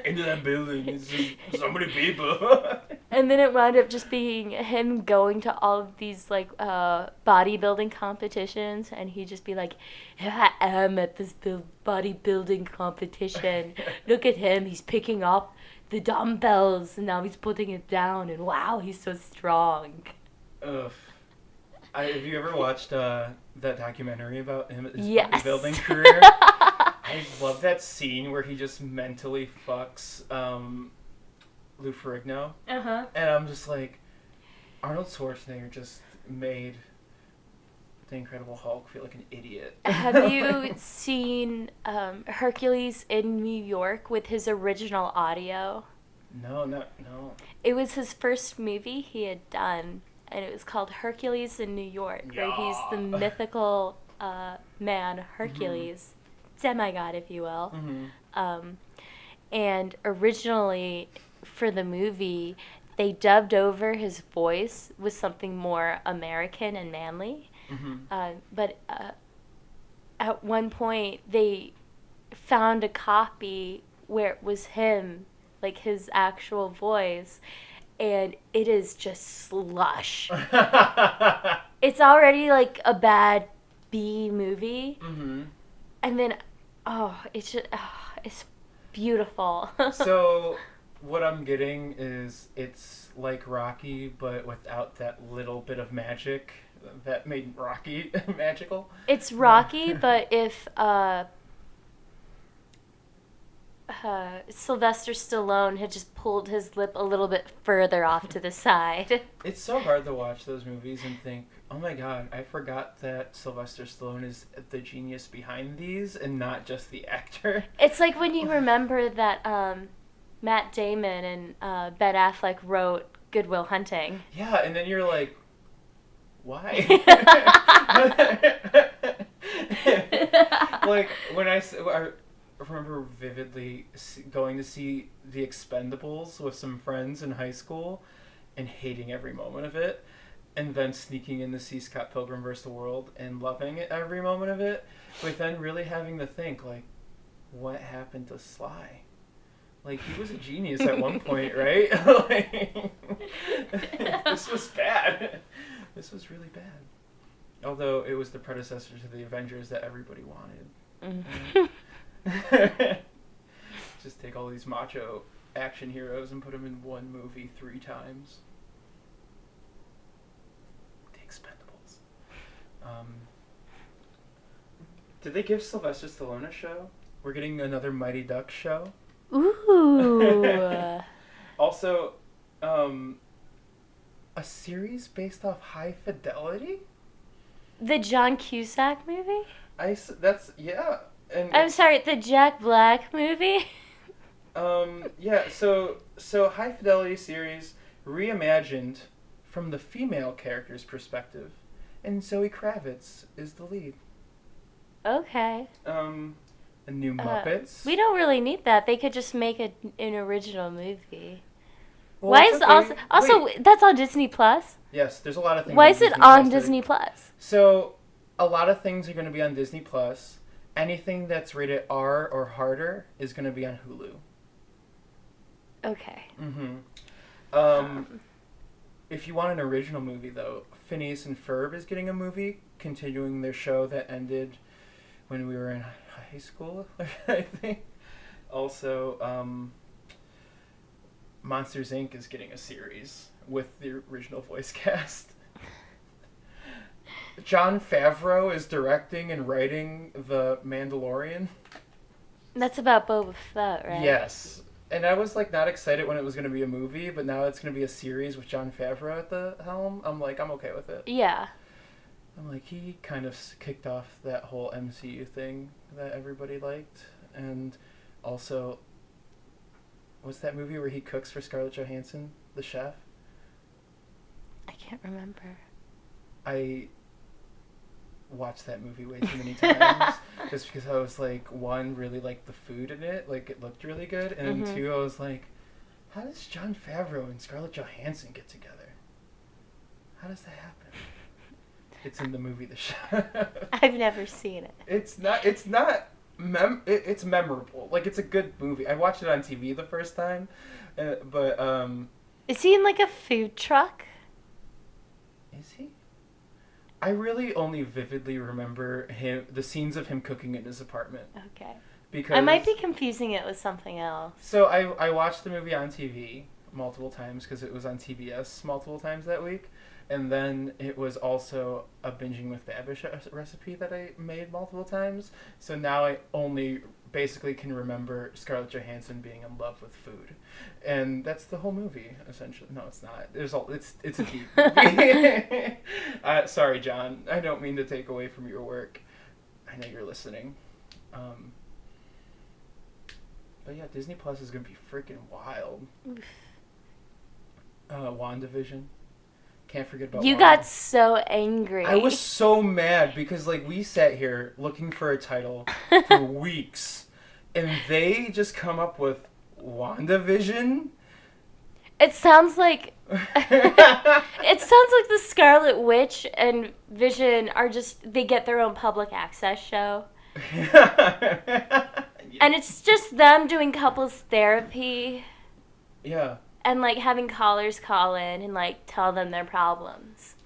into that building? It's just so many people. And then it wound up just being him going to all of these bodybuilding competitions, and he'd just be like, here I am at this bodybuilding competition. Look at him, he's picking up the dumbbells and now he's putting it down, and wow, he's so strong. Ugh. Have you ever watched that documentary about him, his yes. bodybuilding career? I love that scene where he just mentally fucks Lou Ferrigno. Uh-huh. And I'm just like, Arnold Schwarzenegger just made the Incredible Hulk feel like an idiot. Have you seen Hercules in New York with his original audio? No. It was his first movie he had done, and it was called Hercules in New York, where he's the mythical man Hercules, demigod, if you will. Mm-hmm. And originally, for the movie, they dubbed over his voice with something more American and manly. Mm-hmm. But at one point, they found a copy where it was him, like his actual voice, and it is just slush. It's already like a bad B movie, mm-hmm. and then it's beautiful. So what I'm getting is it's like Rocky, but without that little bit of magic that made Rocky magical. It's Rocky, but if Sylvester Stallone had just pulled his lip a little bit further off to the side. It's so hard to watch those movies and think, oh my god, I forgot that Sylvester Stallone is the genius behind these and not just the actor. It's like when you remember that Matt Damon and Ben Affleck wrote Good Will Hunting. Yeah, and then you're like, why? Like, when I remember vividly going to see The Expendables with some friends in high school and hating every moment of it, and then sneaking in to see Scott Pilgrim vs. the World and loving it every moment of it, but then really having to think, like, what happened to Sly? Like, he was a genius at one point, right? Like, this was bad. This was really bad. Although it was the predecessor to the Avengers that everybody wanted. Mm-hmm. Just take all these macho action heroes and put them in one movie 3 times. The Expendables. Did they give Sylvester Stallone a show? We're getting another Mighty Ducks show. Ooh. Also, a series based off High Fidelity? The John Cusack movie? Yeah. And I'm sorry, the Jack Black movie? Yeah, so High Fidelity series reimagined from the female character's perspective, and Zoe Kravitz is the lead. Okay. The new Muppets. We don't really need that. They could just make an original movie. Well, why is okay. also Wait. That's on Disney Plus? Yes, there's a lot of things. Why is it on Disney Plus? So, a lot of things are going to be on Disney Plus. Anything that's rated R or harder is going to be on Hulu. Okay. Mm-hmm. If you want an original movie, though, Phineas and Ferb is getting a movie, continuing their show that ended when we were in high school, I think. Also, Monsters, Inc. is getting a series with the original voice cast. Jon Favreau is directing and writing The Mandalorian. That's about Boba Fett, right? Yes. And I was, like, not excited when it was going to be a movie, but now it's going to be a series with Jon Favreau at the helm. I'm like, I'm okay with it. Yeah. I'm like, he kind of kicked off that whole MCU thing that everybody liked. And also, what's that movie where he cooks for Scarlett Johansson, the chef? I can't remember. I watched that movie way too many times just because I was like, one, really liked the food in it, like it looked really good, and two, I was like, how does Jon Favreau and Scarlett Johansson get together? How does that happen? It's in the movie The Chef. I've never seen it. It's memorable. Like, it's a good movie. I watched it on TV the first time, but is he in like a food truck? Is he? I really only vividly remember the scenes of him cooking in his apartment. Okay. Because I might be confusing it with something else. So I watched the movie on TV multiple times because it was on TBS multiple times that week. And then it was also a Binging with Babish recipe that I made multiple times. So now I only basically can remember Scarlett Johansson being in love with food. And that's the whole movie, essentially. No, it's not. It's a deep movie. Sorry, John. I don't mean to take away from your work. I know you're listening. But yeah, Disney Plus is going to be freaking wild. WandaVision. Can't forget about You got so angry. I was so mad because, like, we sat here looking for a title for weeks, and they just come up with WandaVision. It sounds like the Scarlet Witch and Vision are they get their own public access show. And it's just them doing couples therapy. Yeah. And, like, having callers call in and, like, tell them their problems.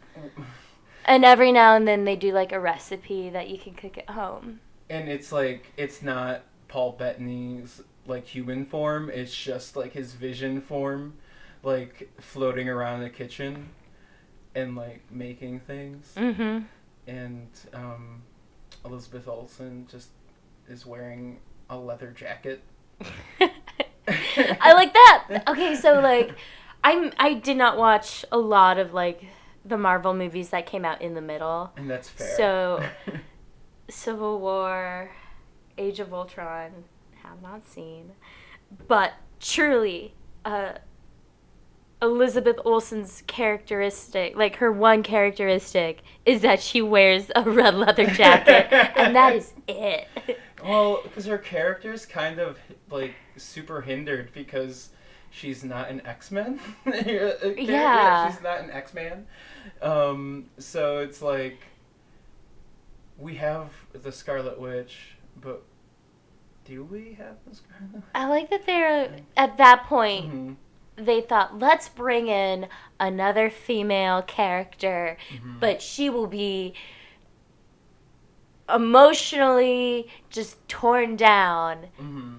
And every now and then they do, like, a recipe that you can cook at home. And it's, like, it's not Paul Bettany's, like, human form. It's just, like, his vision form, like, floating around the kitchen and, like, making things. Mm-hmm. And Elizabeth Olsen just is wearing a leather jacket. I like that. Okay, so, like, I did not watch a lot of, like, the Marvel movies that came out in the middle. And that's fair. So, Civil War, Age of Ultron, have not seen. But truly, Elizabeth Olsen's characteristic, like, her one characteristic is that she wears a red leather jacket. And that is it. Well, because her character's kind of, like, super hindered because she's not an X-Men. Yeah. She's not an X-Man. So it's like, we have the Scarlet Witch, but do we have the Scarlet Witch? I like that they're, at that point, Mm-hmm. they thought, let's bring in another female character, but she will be emotionally just torn down,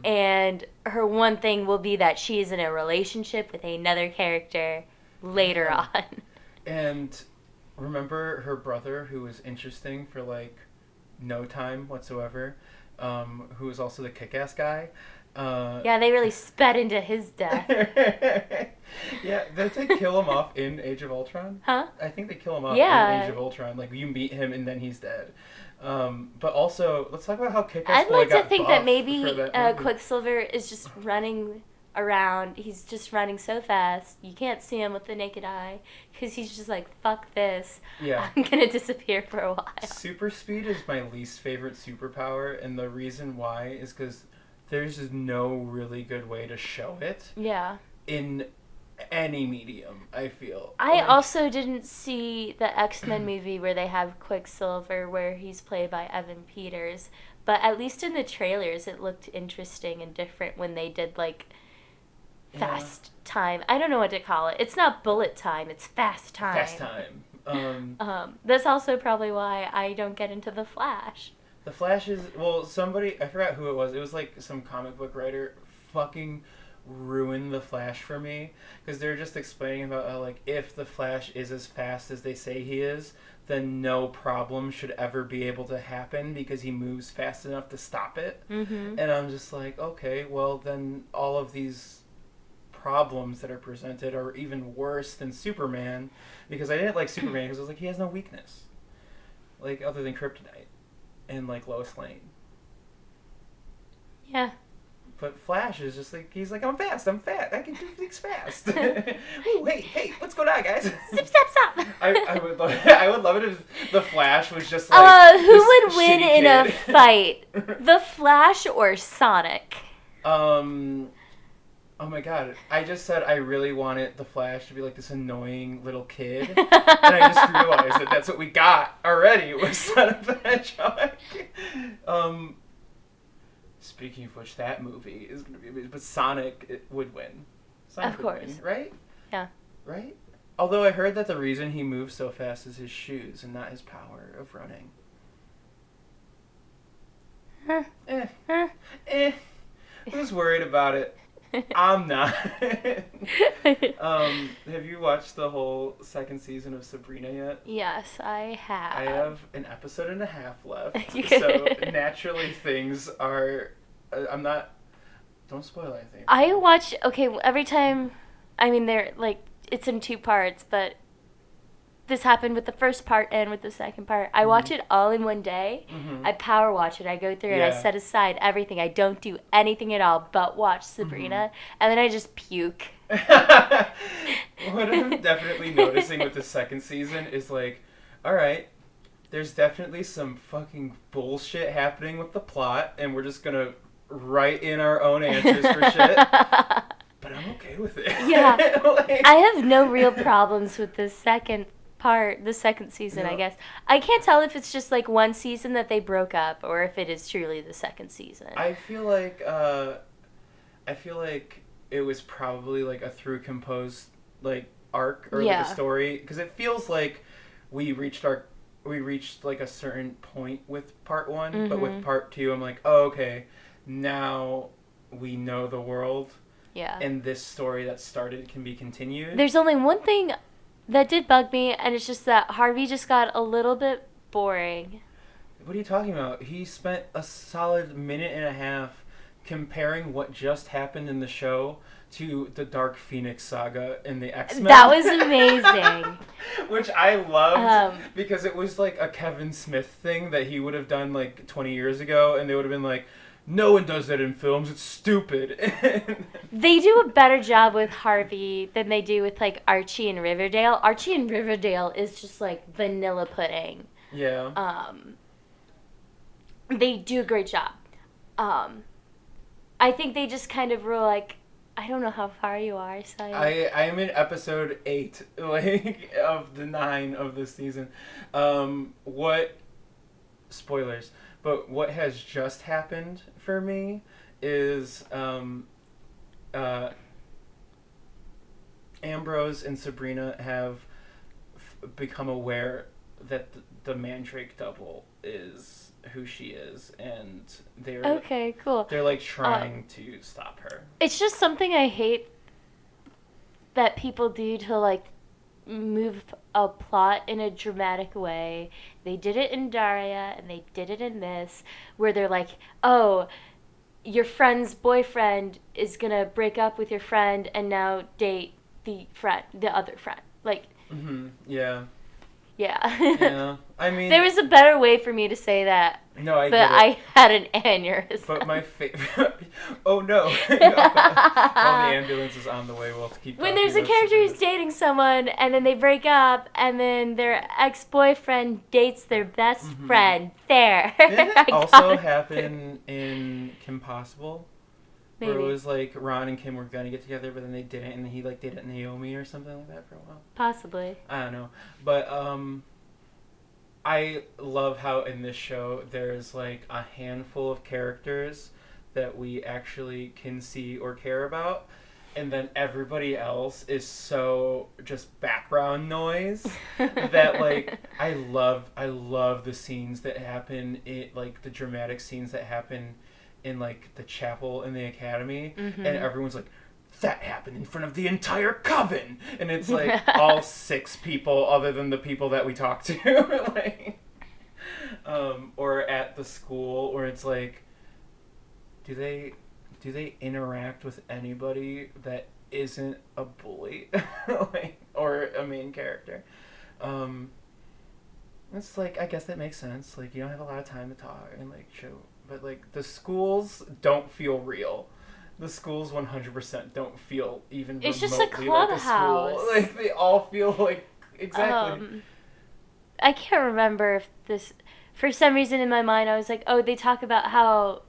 and her one thing will be that she is in a relationship with another character later on. And remember her brother, who was interesting for, like, no time whatsoever, who was also the kick-ass guy. Yeah, they really sped into his death. Yeah, did they kill him off in Age of Ultron? Huh? I think they kill him off Yeah. in Age of Ultron. Like, you meet him and then he's dead. But also, let's talk about how Kick-Ass I'd Boy like to got think buff that maybe for that movie. Quicksilver is just running around. He's just running so fast. You can't see him with the naked eye because he's just like, fuck this. Yeah. I'm going to disappear for a while. Super speed is my least favorite superpower, and the reason why is because there's no really good way to show it Yeah. in any medium, I feel. I also didn't see the X-Men movie where they have Quicksilver, where he's played by Evan Peters. But at least in the trailers, it looked interesting and different when they did, like, fast time. I don't know what to call it. It's not bullet time. It's fast time. Fast time. That's also probably why I don't get into The Flash. The Flash is, well, somebody, I forgot who it was. It was like some comic book writer fucking ruined the Flash for me, because they're just explaining about how, like, if the Flash is as fast as they say he is, then no problem should ever be able to happen because he moves fast enough to stop it. Mm-hmm. And I'm just like, okay, well then all of these problems that are presented are even worse than Superman, because I didn't like Superman because I was like, he has no weakness, like, other than kryptonite and, like, Lois Lane. Yeah. But Flash is just like, he's like, I'm fast, I can do things fast. Ooh, hey, what's going on, guys? Zip, zap, zap. I would love it if the Flash was just like, who would win in kid. a fight? The Flash or Sonic? Oh my god, I just said I really wanted the Flash to be like this annoying little kid, and I just realized that that's what we got already with Sonic the Hedgehog. Speaking of which, that movie is going to be amazing, but Sonic would win. Sonic of course. Would win, right? Yeah. Right? Although I heard that the reason he moves so fast is his shoes and not his power of running. Who's worried about it? I'm not. Have you watched the whole second season of Sabrina yet? Yes, I have. I have an episode and a half left. So naturally things are... I'm not... Don't spoil anything. I watch... Okay, every time... I mean, they're like... It's in 2 parts, but... This happened with the first part and with the second part. I watch it all in one day. Mm-hmm. I power watch it. I go through it. I set aside everything. I don't do anything at all but watch Sabrina. And then I just puke. What I'm definitely noticing with the second season is like, alright, there's definitely some fucking bullshit happening with the plot, and we're just gonna write in our own answers for shit. But I'm okay with it. Yeah. I have no real problems with the second season, I guess. I can't tell if it's just like one season that they broke up or if it is truly the second season. I feel like it was probably like a through composed like arc or like a story, because it feels like we reached like a certain point with part 1, but with part 2 I'm like, oh, okay, now we know the world. Yeah. And this story that started can be continued. There's only one thing that did bug me, and it's just that Harvey just got a little bit boring. What are you talking about? He spent a solid minute and a half comparing what just happened in the show to the Dark Phoenix saga in the X-Men. That was amazing. Which I loved, because it was like a Kevin Smith thing that he would have done like 20 years ago, and they would have been like, no one does that in films. It's stupid. They do a better job with Harvey than they do with, like, Archie and Riverdale. Archie and Riverdale is just, like, vanilla pudding. Yeah. They do a great job. I think they just kind of were like, I don't know how far you are, so... I'm in episode 8, like, of the 9 of this season. Spoilers... But what has just happened for me is Ambrose and Sabrina have become aware that the Mandrake double is who she is, and they're okay, cool. They're like trying to stop her. It's just something I hate that people do to like move a plot in a dramatic way. They did it in Daria, and they did it in this, where they're like, oh, your friend's boyfriend is gonna break up with your friend and now date the other friend. Like, yeah. Yeah. I mean, there was a better way for me to say that. No, I but get it. I had an aneurysm. But my favorite... Oh, no. Well, the ambulance is on the way. We'll have to keep when there's a character who's dating someone, and then they break up, and then their ex-boyfriend dates their best friend. There. Didn't it also happen in Kim Possible? Maybe. Where it was like Ron and Kim were going to get together, but then they didn't, and he like dated Naomi or something like that for a while. Possibly. I don't know. But I love how in this show there's like a handful of characters that we actually can see or care about, and then everybody else is so just background noise that like I love the scenes that happen, like the dramatic scenes that happen in like the chapel in the academy, and everyone's like, that happened in front of the entire coven, and it's like all 6 people other than the people that we talk to, like, or at the school, where it's like, do they interact with anybody that isn't a bully, like, or a main character? It's like, I guess that makes sense. Like, you don't have a lot of time to talk and like show, but like the schools don't feel real. The schools 100% don't feel even it's remotely just a clubhouse. like a school. Like, they all feel like, exactly. I can't remember if this, for some reason in my mind, I was like, oh, they talk about how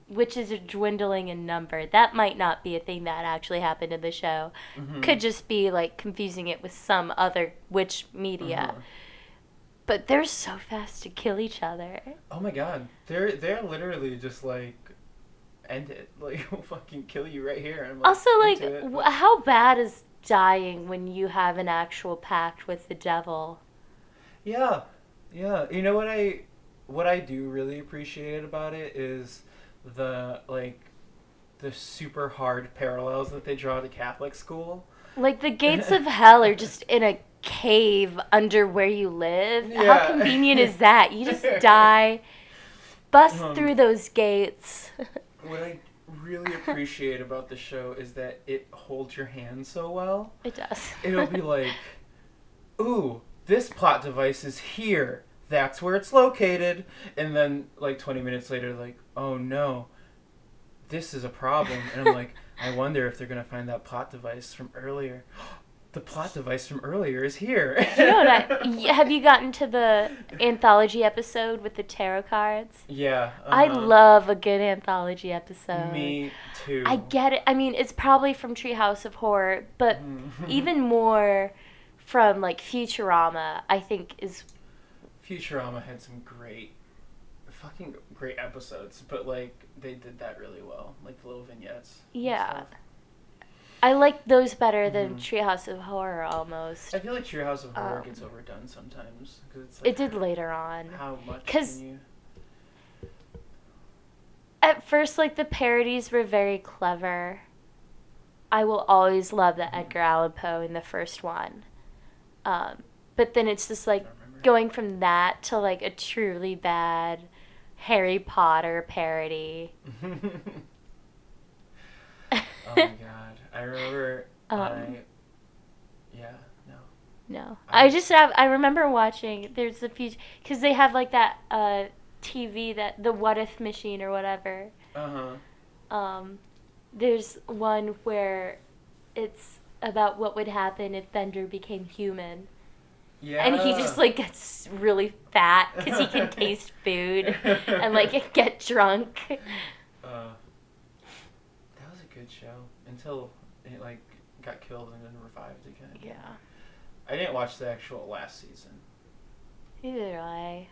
witches are dwindling in number. That might not be a thing that actually happened in the show. Mm-hmm. Could just be like confusing it with some other witch media. Mm-hmm. But they're so fast to kill each other. Oh my god, they're literally just like, end it, like, we'll fucking kill you right here. I'm, like, also, like, how bad is dying when you have an actual pact with the devil? Yeah. You know what I do really appreciate about it is the super hard parallels that they draw to Catholic school. Like, the gates of hell are just in a cave under where you live. Yeah. How convenient is that? You just die, bust through those gates. What I really appreciate about the show is that it holds your hand so well. It does. It'll be like, ooh, this plot device is here. That's where it's located. And then, like, 20 minutes later, like, oh no, this is a problem. And I'm like, I wonder if they're going to find that plot device from earlier. The plot device from earlier is here. You know what? Have you gotten to the anthology episode with the tarot cards? Yeah. I love a good anthology episode. Me too. I get it. I mean, it's probably from Treehouse of Horror, but even more from, like, Futurama, I think is... Futurama had some fucking great episodes, but, like, they did that really well. Like, the little vignettes. Yeah. I like those better than Treehouse of Horror, almost. I feel like Treehouse of Horror gets overdone sometimes. Cause it's like, it did later on. How much can you... At first, like, the parodies were very clever. I will always love the Edgar Allan Poe in the first one. But then it's just, like, going from that to, like, a truly bad Harry Potter parody. Oh my god. I remember I remember watching, there's a few, because they have, like, that TV, that the What If machine or whatever. There's one where it's about what would happen if Bender became human. Yeah. And he just, like, gets really fat because he can taste food and, like, get drunk. That was a good show until it, like, got killed and then revived again. Yeah. I didn't watch the actual last season. Neither did I.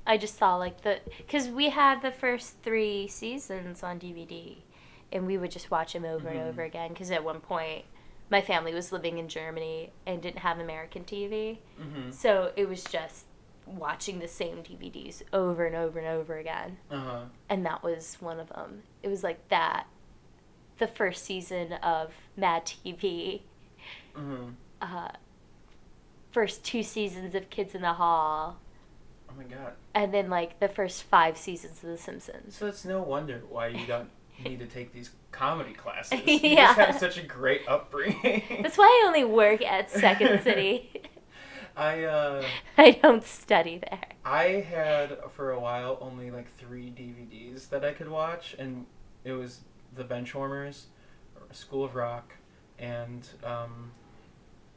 I just saw, like, because we had the first 3 seasons on DVD, and we would just watch them over and over again, because at one point my family was living in Germany and didn't have American TV, so it was just watching the same DVDs over and over and over again. And that was one of them. It was like that, the first season of Mad TV, first 2 seasons of Kids in the Hall. Oh my god. And then, like, the first 5 seasons of The Simpsons. So it's no wonder why you don't need to take these comedy classes. You just have such a great upbringing. That's why I only work at Second City. I don't study there. I had, for a while, only, like, 3 DVDs that I could watch, and it was The Benchwarmers, School of Rock, and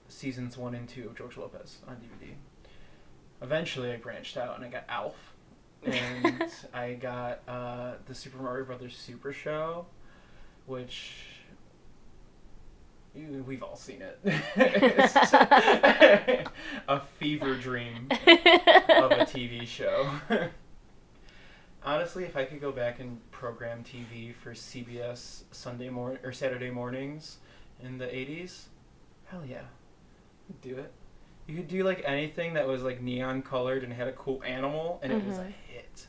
seasons 1 and 2 of George Lopez on DVD. Eventually, I branched out and I got Alf, and I got the Super Mario Brothers Super Show, which we've all seen it. It's a fever dream of a TV show. Honestly, if I could go back and program TV for CBS Saturday mornings in the 80s, hell yeah. Do it. You could do, like, anything that was, like, neon colored and had a cool animal, and it was a hit.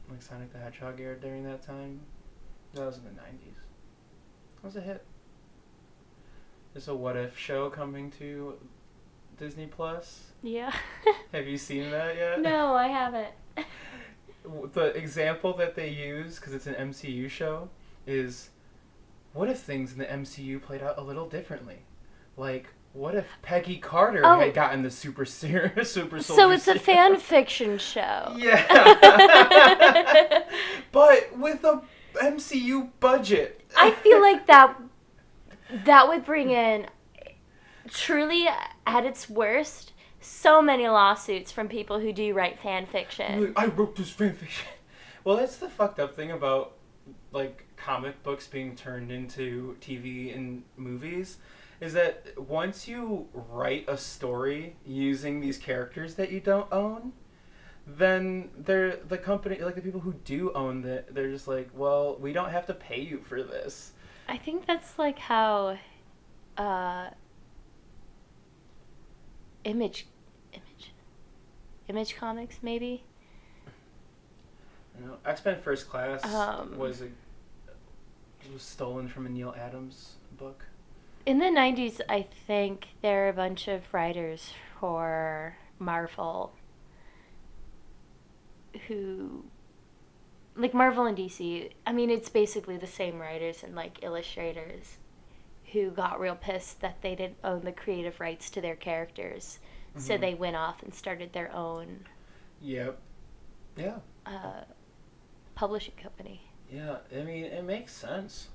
Like Sonic the Hedgehog aired during that time. That was in the 90s. That was a hit. There's a What If show coming to Disney Plus. Yeah. Have you seen that yet? No, I haven't. The example that they use, because it's an MCU show, is what if things in the MCU played out a little differently? Like, what if Peggy Carter had gotten the super soldier So it's a fan fiction show. Yeah. But with a MCU budget. I feel like that would bring in, truly at its worst, so many lawsuits from people who do write fan fiction. I wrote this fan fiction. Well, that's the fucked up thing about, like, comic books being turned into TV and movies, is that once you write a story using these characters that you don't own, then the company, like the people who do own it, they're just like, well, we don't have to pay you for this. I think that's like how Image Comics, maybe. You know, X-Men First Class was stolen from a Neil Adams book. In the 90s, I think there are a bunch of writers for Marvel who, like Marvel and DC, I mean, it's basically the same writers and like illustrators who got real pissed that they didn't own the creative rights to their characters. Mm-hmm. So they went off and started their own publishing company. Yeah, I mean, it makes sense.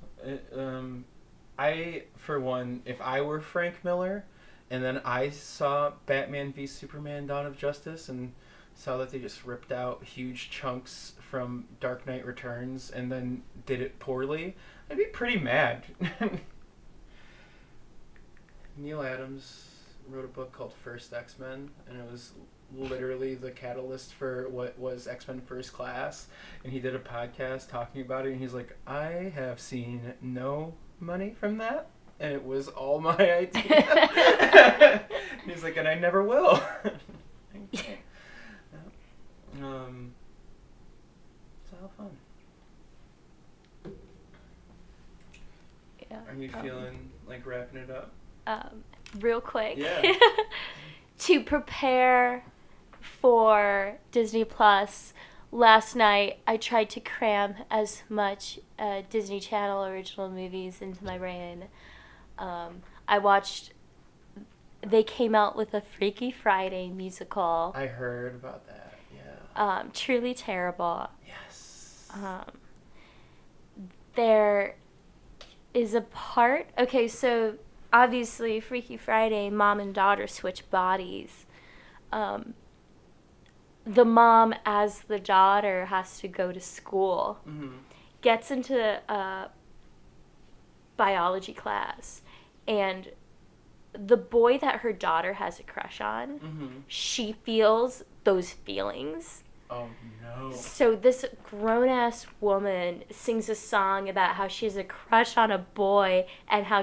I, for one, if I were Frank Miller and then I saw Batman v Superman Dawn of Justice and saw that they just ripped out huge chunks from Dark Knight Returns and then did it poorly, I'd be pretty mad. Neil Adams wrote a book called First X-Men, and it was literally the catalyst for what was X-Men First Class, and he did a podcast talking about it, and he's like, I have seen no money from that, and it was all my idea. He's like, and I never will. Okay. It's a lot of fun. Yeah. Are you feeling like wrapping it up? Real quick. Yeah. To prepare for Disney Plus, last night I tried to cram as much Disney Channel original movies into my brain. I watched, they came out with a Freaky Friday musical. I heard about that, yeah. Truly terrible. Yes. There is a part, okay, so obviously Freaky Friday, mom and daughter switch bodies. The mom, as the daughter, has to go to school, gets into a biology class, and the boy that her daughter has a crush on, she feels those feelings. Oh, no. So this grown-ass woman sings a song about how she has a crush on a boy and how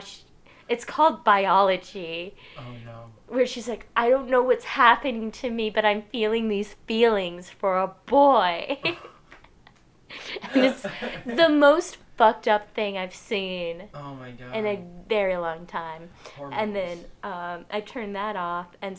it's called Biology. Oh, no. Where she's like, I don't know what's happening to me, but I'm feeling these feelings for a boy. And it's the most fucked up thing I've seen in a very long time. Hormones. And then I turned that off and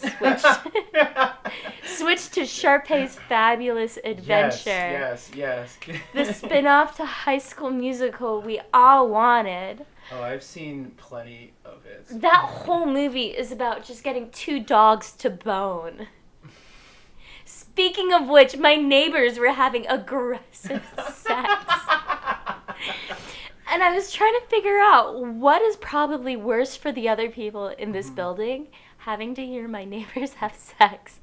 switched to Sharpay's Fabulous Adventure. Yes. The spin-off to High School Musical we all wanted. Oh, I've seen plenty of it. That whole movie is about just getting two dogs to bone. Speaking of which, my neighbors were having aggressive sex. And I was trying to figure out what is probably worse for the other people in this building, having to hear my neighbors have sex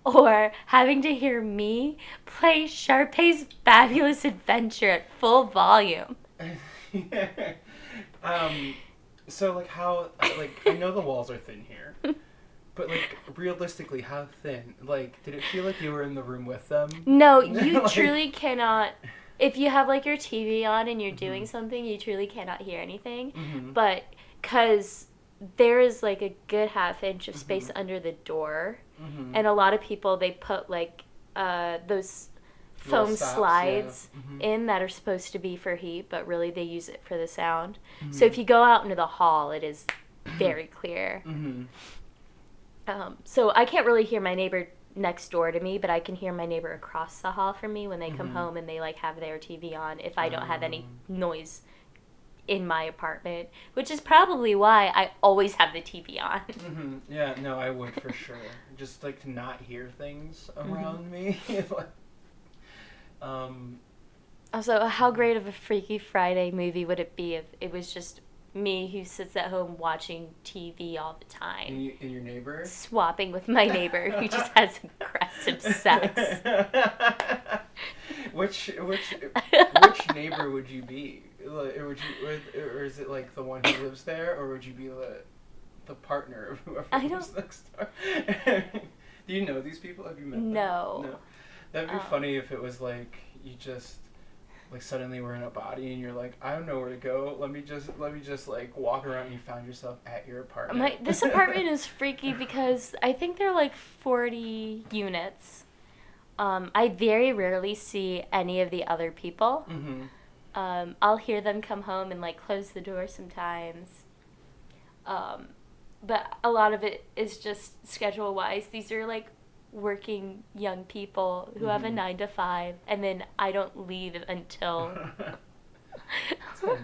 or having to hear me play Sharpay's Fabulous Adventure at full volume. So, like, how, like, I know the walls are thin here, but, like, realistically, how thin? Like, did it feel like you were in the room with them? No, you like, truly cannot. If you have, like, your TV on and you're doing something, you truly cannot hear anything. But, because there is, like, a good half-inch of space under the door, and a lot of people, they put, like, those foam stops, slides yeah. in that are supposed to be for heat, but really they use it for the sound. Mm-hmm. So if you go out into the hall, it is very clear. Mm-hmm. So I can't really hear my neighbor next door to me, but I can hear my neighbor across the hall from me when they come home and they like have their TV on if I don't have any noise in my apartment, which is probably why I always have the TV on. Mm-hmm. Yeah, no, I would for sure. Just like to not hear things around me. Also, how great of a Freaky Friday movie would it be if it was just me who sits at home watching TV all the time? And your neighbor? Swapping with my neighbor who just has aggressive sex. Which neighbor would you be? Or is it like the one who lives there, or would you be the partner of whoever lives next door? Do you know these people? Have you met them? No. That'd be funny if it was like you just like suddenly we're in a body and you're like, I don't know where to go. Let me just like walk around and you found yourself at your apartment. This apartment is freaky because I think there are like 40 units. I very rarely see any of the other people. Mm-hmm. I'll hear them come home and like close the door sometimes. But a lot of it is just schedule wise. These are like working young people who have a 9 to 5, and then I don't leave until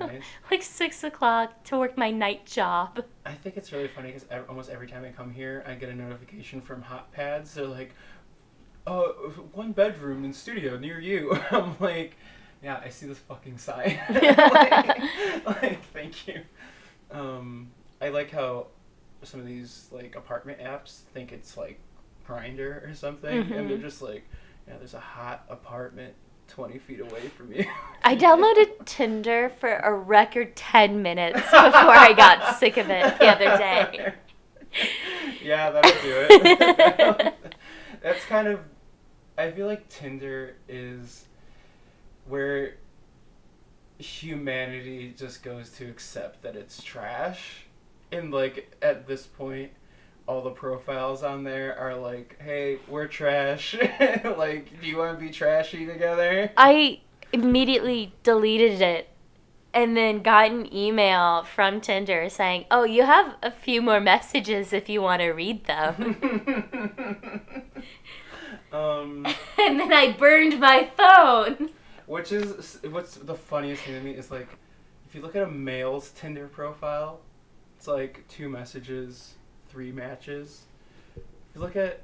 nice. like 6 o'clock to work my night job. I think it's really funny because almost every time I come here, I get a notification from Hot Pads. They're like, "Oh, 1 bedroom and studio near you." I'm like, yeah, I see this fucking sign. like, thank you. I like how some of these like apartment apps think it's like Grindr or something, and they're just like, yeah, there's a hot apartment 20 feet away from you. I downloaded Tinder for a record 10 minutes before I got sick of it the other day. Yeah, that'll do it. That's kind of, I feel like Tinder is where humanity just goes to accept that it's trash. And like at this point, all the profiles on there are like, hey, we're trash. Like, do you want to be trashy together? I immediately deleted it and then got an email from Tinder saying, oh, you have a few more messages if you want to read them. And then I burned my phone. What's the funniest thing to me is like, if you look at a male's Tinder profile, it's like 2 messages, 3 matches. If you look at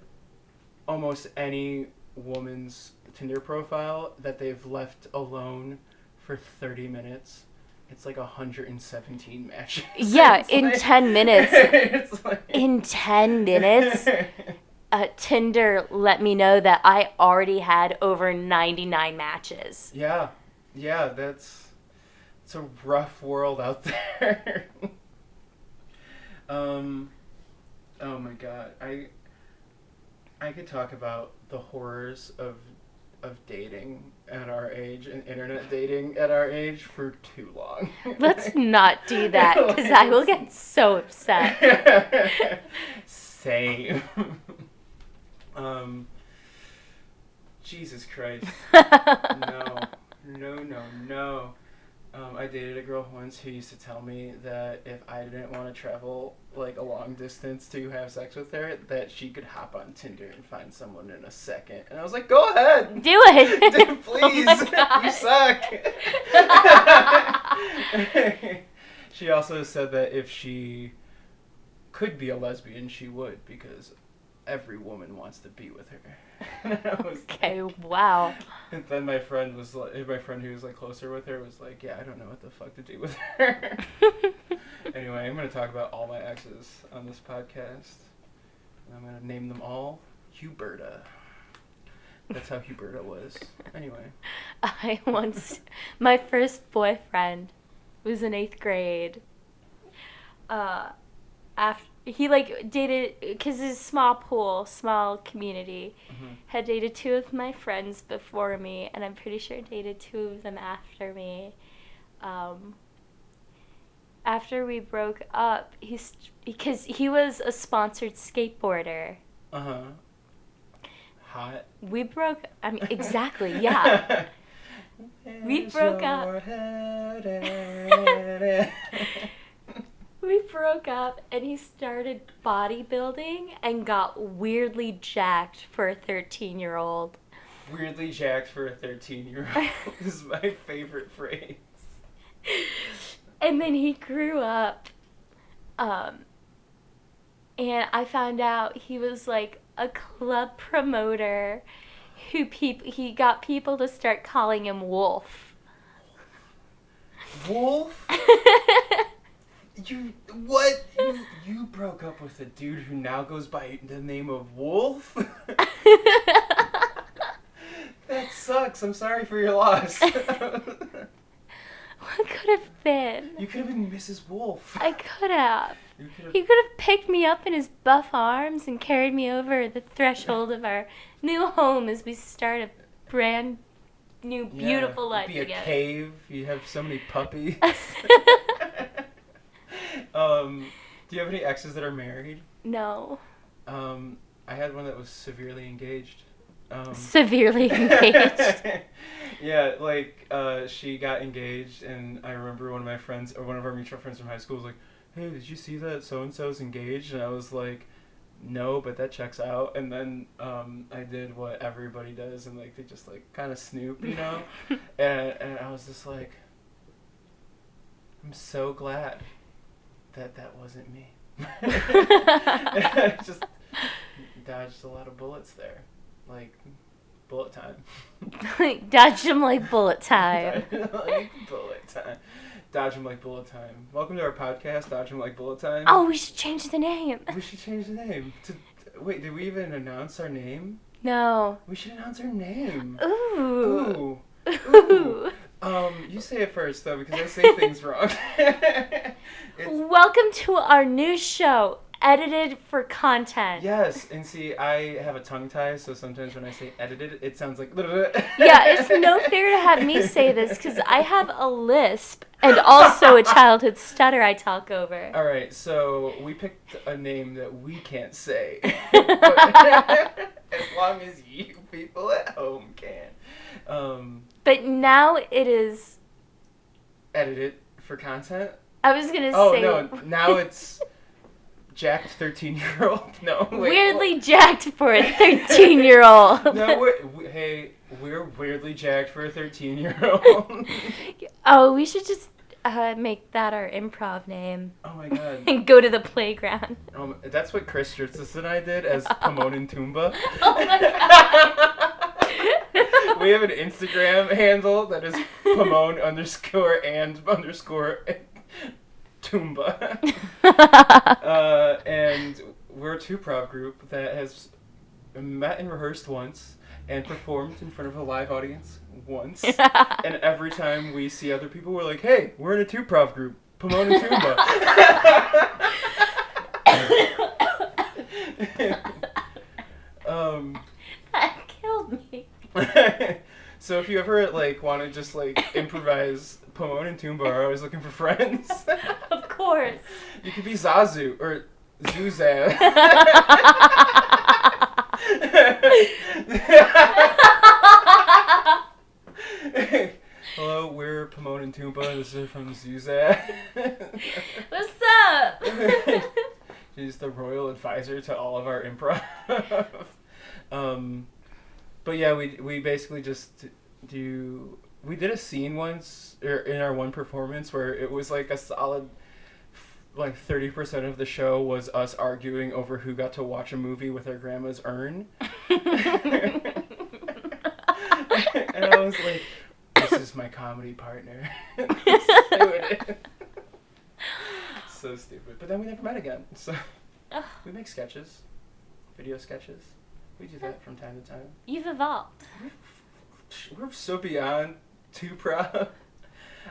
almost any woman's Tinder profile that they've left alone for 30 minutes, it's like 117 matches. Yeah, in like, 10 minutes. It's like, in 10 minutes, Tinder let me know that I already had over 99 matches. Yeah, it's a rough world out there. Oh my god, I could talk about the horrors of dating at our age and internet dating at our age for too long. Let's not do that, because I will get so upset. Same. Jesus Christ. No. I dated a girl once who used to tell me that if I didn't want to travel like a long distance to have sex with her, that she could hop on Tinder and find someone in a second. And I was like, go ahead. Do it. Dude, please. Oh you suck. She also said that if she could be a lesbian, she would, because every woman wants to be with her. Okay, wow. And then my friend who was like closer with her was like, yeah, I don't know what the fuck to do with her. Anyway, I'm going to talk about all my exes on this podcast. And I'm going to name them all Huberta. That's how Huberta was. Anyway. My first boyfriend was in 8th grade. He like dated, because his small community, had dated 2 of my friends before me, and I'm pretty sure dated 2 of them after me. After we broke up, because he was a sponsored skateboarder. hot. Exactly, yeah. We broke up. We broke up, and he started bodybuilding and got weirdly jacked for a 13-year-old. Weirdly jacked for a 13-year-old is my favorite phrase. And then he grew up, and I found out he was like a club promoter he got people to start calling him Wolf. Wolf? What? You broke up with a dude who now goes by the name of Wolf? That sucks. I'm sorry for your loss. What could have been? You could have been Mrs. Wolf. I could have. He could have picked me up in his buff arms and carried me over the threshold of our new home as we start a brand new, beautiful life together. Be a cave. You have so many puppies. Do you have any exes that are married? No. I had one that was severely engaged. Severely engaged? Yeah, like, she got engaged, and I remember one of my friends, or one of our mutual friends from high school was like, hey, did you see that so-and-so's engaged? And I was like, no, but that checks out. And then I did what everybody does, and, like, they just, like, kind of snoop, you know? and I was just like, I'm so glad that wasn't me. I just dodged a lot of bullets there. Like, bullet time. Dodge them like bullet time. Like bullet time. Dodge them like bullet time. Welcome to our podcast, Dodge them like bullet time. Oh, we should change the name. We should change the name. Wait, did we even announce our name? No. We should announce our name. Ooh. Ooh. You say it first, though, because I say things wrong. Welcome to our new show, Edited for Content. Yes, and see, I have a tongue tie, so sometimes when I say edited, it sounds like... Yeah, it's no fair to have me say this, because I have a lisp and also a childhood stutter I talk over. All right, so we picked a name that we can't say. As long as you people at home can. But now it is... Edited for content? I was going to say... Oh, no, now it's... Jacked 13-year-old? No, wait. Weirdly jacked for a 13-year-old. No, we're weirdly jacked for a 13-year-old. Oh, we should just make that our improv name. Oh my god. And go to the playground. That's what Chris Stritzes and I did as Pomone and Toomba. Oh my god. We have an Instagram handle that is Pomone _and_. Toomba. And we're a two-prov group that has met and rehearsed once and performed in front of a live audience once. And every time we see other people, we're like, hey, we're in a two-prov group. Pomone and Toomba. That killed me. So if you ever want to just improvise, Pomone and Toomba are always looking for friends. Of course. You could be Zazu or Zuzan. Hello, we're Pomone and Toomba. This is from Zuzan. What's up? She's the royal advisor to all of our improv. But yeah, we basically just we did a scene once in our one performance where it was like a solid 30% of the show was us arguing over who got to watch a movie with our grandma's urn. And I was like, this is my comedy partner. So stupid. But then we never met again. So we make sketches, video sketches. We do that from time to time. You've evolved. We're so beyond too proud.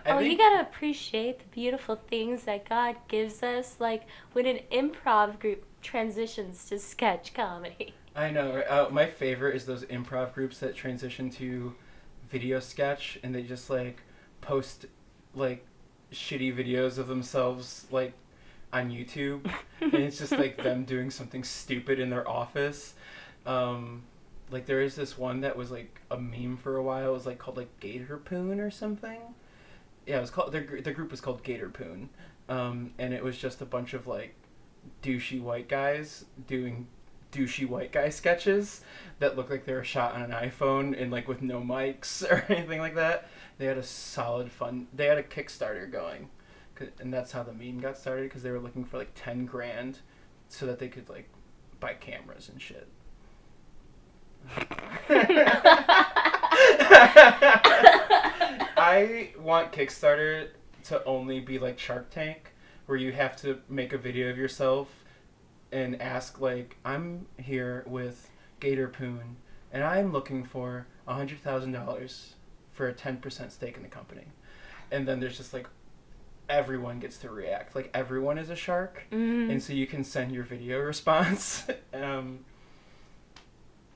You gotta appreciate the beautiful things that God gives us, like when an improv group transitions to sketch comedy. I know. Right? My favorite is those improv groups that transition to video sketch, and they just post shitty videos of themselves on YouTube, and it's just them doing something stupid in their office. like there is this one that was like a meme for a while. It was like called like Gator Poon or something. Yeah, it was called the group was called Gator Poon, and it was just a bunch of like douchey white guys doing douchey white guy sketches that looked like they were shot on an iPhone and like with no mics or anything like that. They had a solid fun. They had a Kickstarter going, and that's how the meme got started because they were looking for like 10 grand so that they could like buy cameras and shit. I want Kickstarter to only be like Shark Tank, where you have to make a video of yourself and ask like, I'm here with Gator Poon and I'm looking for $100,000 for a 10% stake in the company. And then there's just like everyone gets to react. Like everyone is a shark, and so you can send your video response.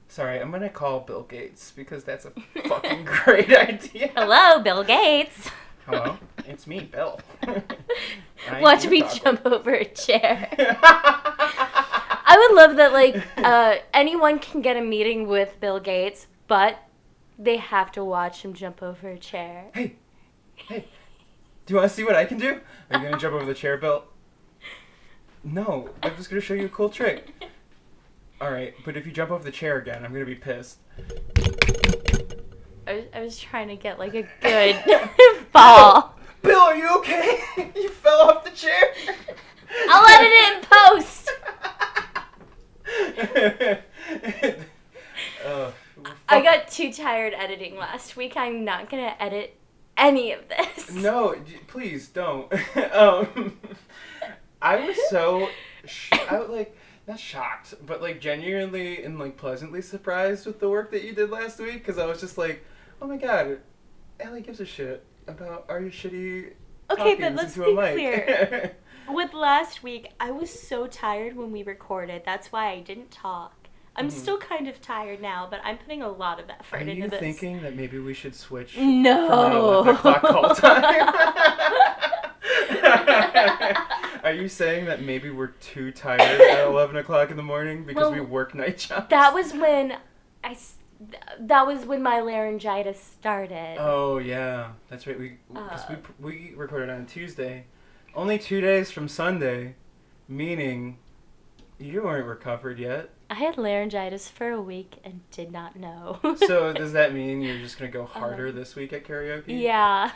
Sorry, I'm gonna call Bill Gates because that's a fucking great idea. Hello, Bill Gates. Hello, it's me, Bill. Watch me jump over a chair. I would love that, like, anyone can get a meeting with Bill Gates, but they have to watch him jump over a chair. Hey, do you want to see what I can do? Are you gonna jump over the chair, Bill? No, I'm just gonna show you a cool trick. Alright, but if you jump off the chair again, I'm gonna be pissed. I was trying to get, like, a good fall. Bill, are you okay? You fell off the chair? I'll edit it in post! I got too tired editing last week. I'm not gonna edit any of this. No, please don't. I was so... not shocked, but like genuinely and like pleasantly surprised with the work that you did last week, because I was just like, oh my god, Allie gives a shit about our shitty okay, but let's be clear. With last week, I was so tired when we recorded. That's why I didn't talk. I'm still kind of tired now, but I'm putting a lot of effort into this. Are you thinking that maybe we should switch no. from an 11 o'clock call time? Are you saying that maybe we're too tired at 11 o'clock in the morning because we work night jobs? That was when my laryngitis started. Oh yeah, that's right. We recorded on Tuesday, only 2 days from Sunday, meaning you weren't recovered yet. I had laryngitis for a week and did not know. So does that mean you're just gonna go harder this week at karaoke? Yeah.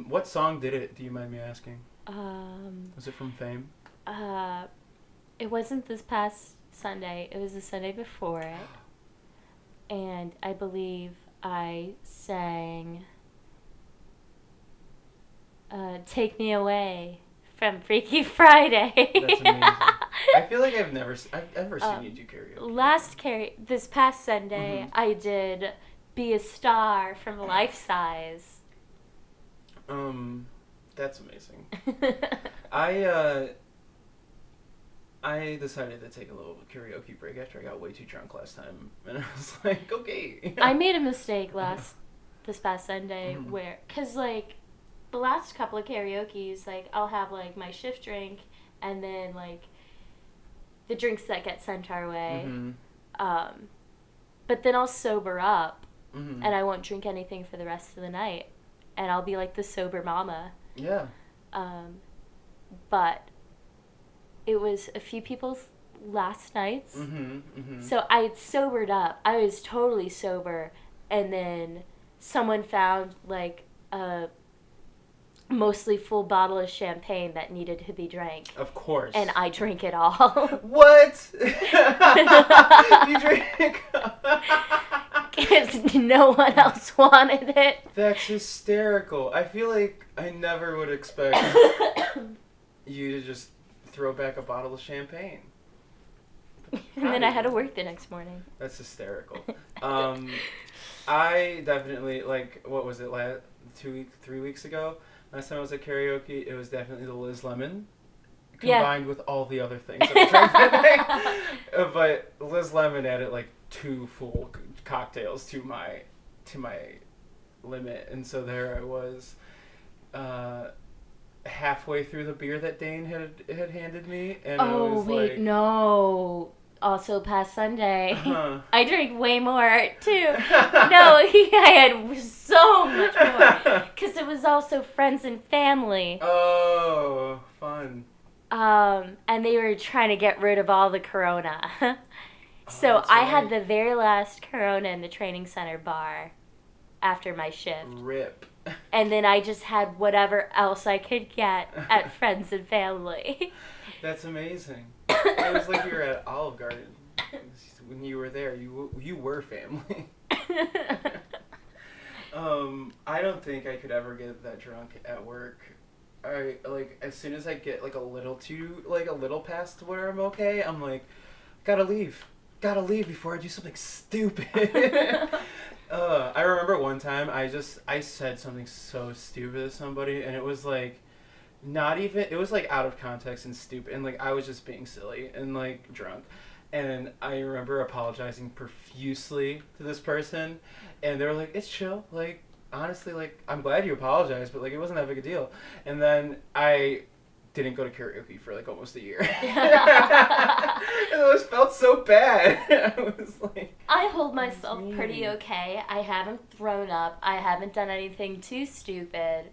What song did it? Do you mind me asking? Was it from Fame? It wasn't this past Sunday. It was the Sunday before it. And I believe I sang Take Me Away from Freaky Friday. That's amazing. I feel like I've ever seen you do karaoke. This past Sunday, I did Be a Star from Life Size. That's amazing. I decided to take a little karaoke break after I got way too drunk last time, and I was like, okay. I made a mistake this past Sunday cause like the last couple of karaoke's, like I'll have like my shift drink and then like the drinks that get sent our way, but then I'll sober up and I won't drink anything for the rest of the night, and I'll be like the sober mama. Yeah. But it was a few people's last nights. So I had sobered up. I was totally sober. And then someone found like a mostly full bottle of champagne that needed to be drank. Of course. And I drank it all. What? You drank? Because no one else wanted it. That's hysterical. I feel like I never would expect you to just throw back a bottle of champain. And then I had to work the next morning. That's hysterical. I definitely, like, what was it, 3 weeks ago? Last time I was at karaoke, it was definitely the Liz Lemon. Combined with all the other things that I drank. But Liz Lemon added like 2 full cocktails to my limit, and so there I was, halfway through the beer that Dane had handed me, and I was like, no! also past Sunday. Uh-huh. I drank way more, too. No, I had so much more. Because it was also friends and family. Oh, fun. And they were trying to get rid of all the Corona. So I had the very last Corona in the training center bar after my shift. Rip. And then I just had whatever else I could get at friends and family. That's amazing. It was like you were at Olive Garden. When you were there, you were family. I don't think I could ever get that drunk at work. I like as soon as I get like a little past where I'm okay, I'm like, gotta leave before I do something stupid. I remember one time I said something so stupid to somebody, and it was like it was like out of context and stupid, and like I was just being silly and like drunk. And I remember apologizing profusely to this person, and they were like, it's chill, like honestly, like I'm glad you apologized, but like it wasn't that big a deal. And then I didn't go to karaoke for like almost a year. It always felt so bad. I was like, I hold myself pretty okay. I haven't thrown up. I haven't done anything too stupid.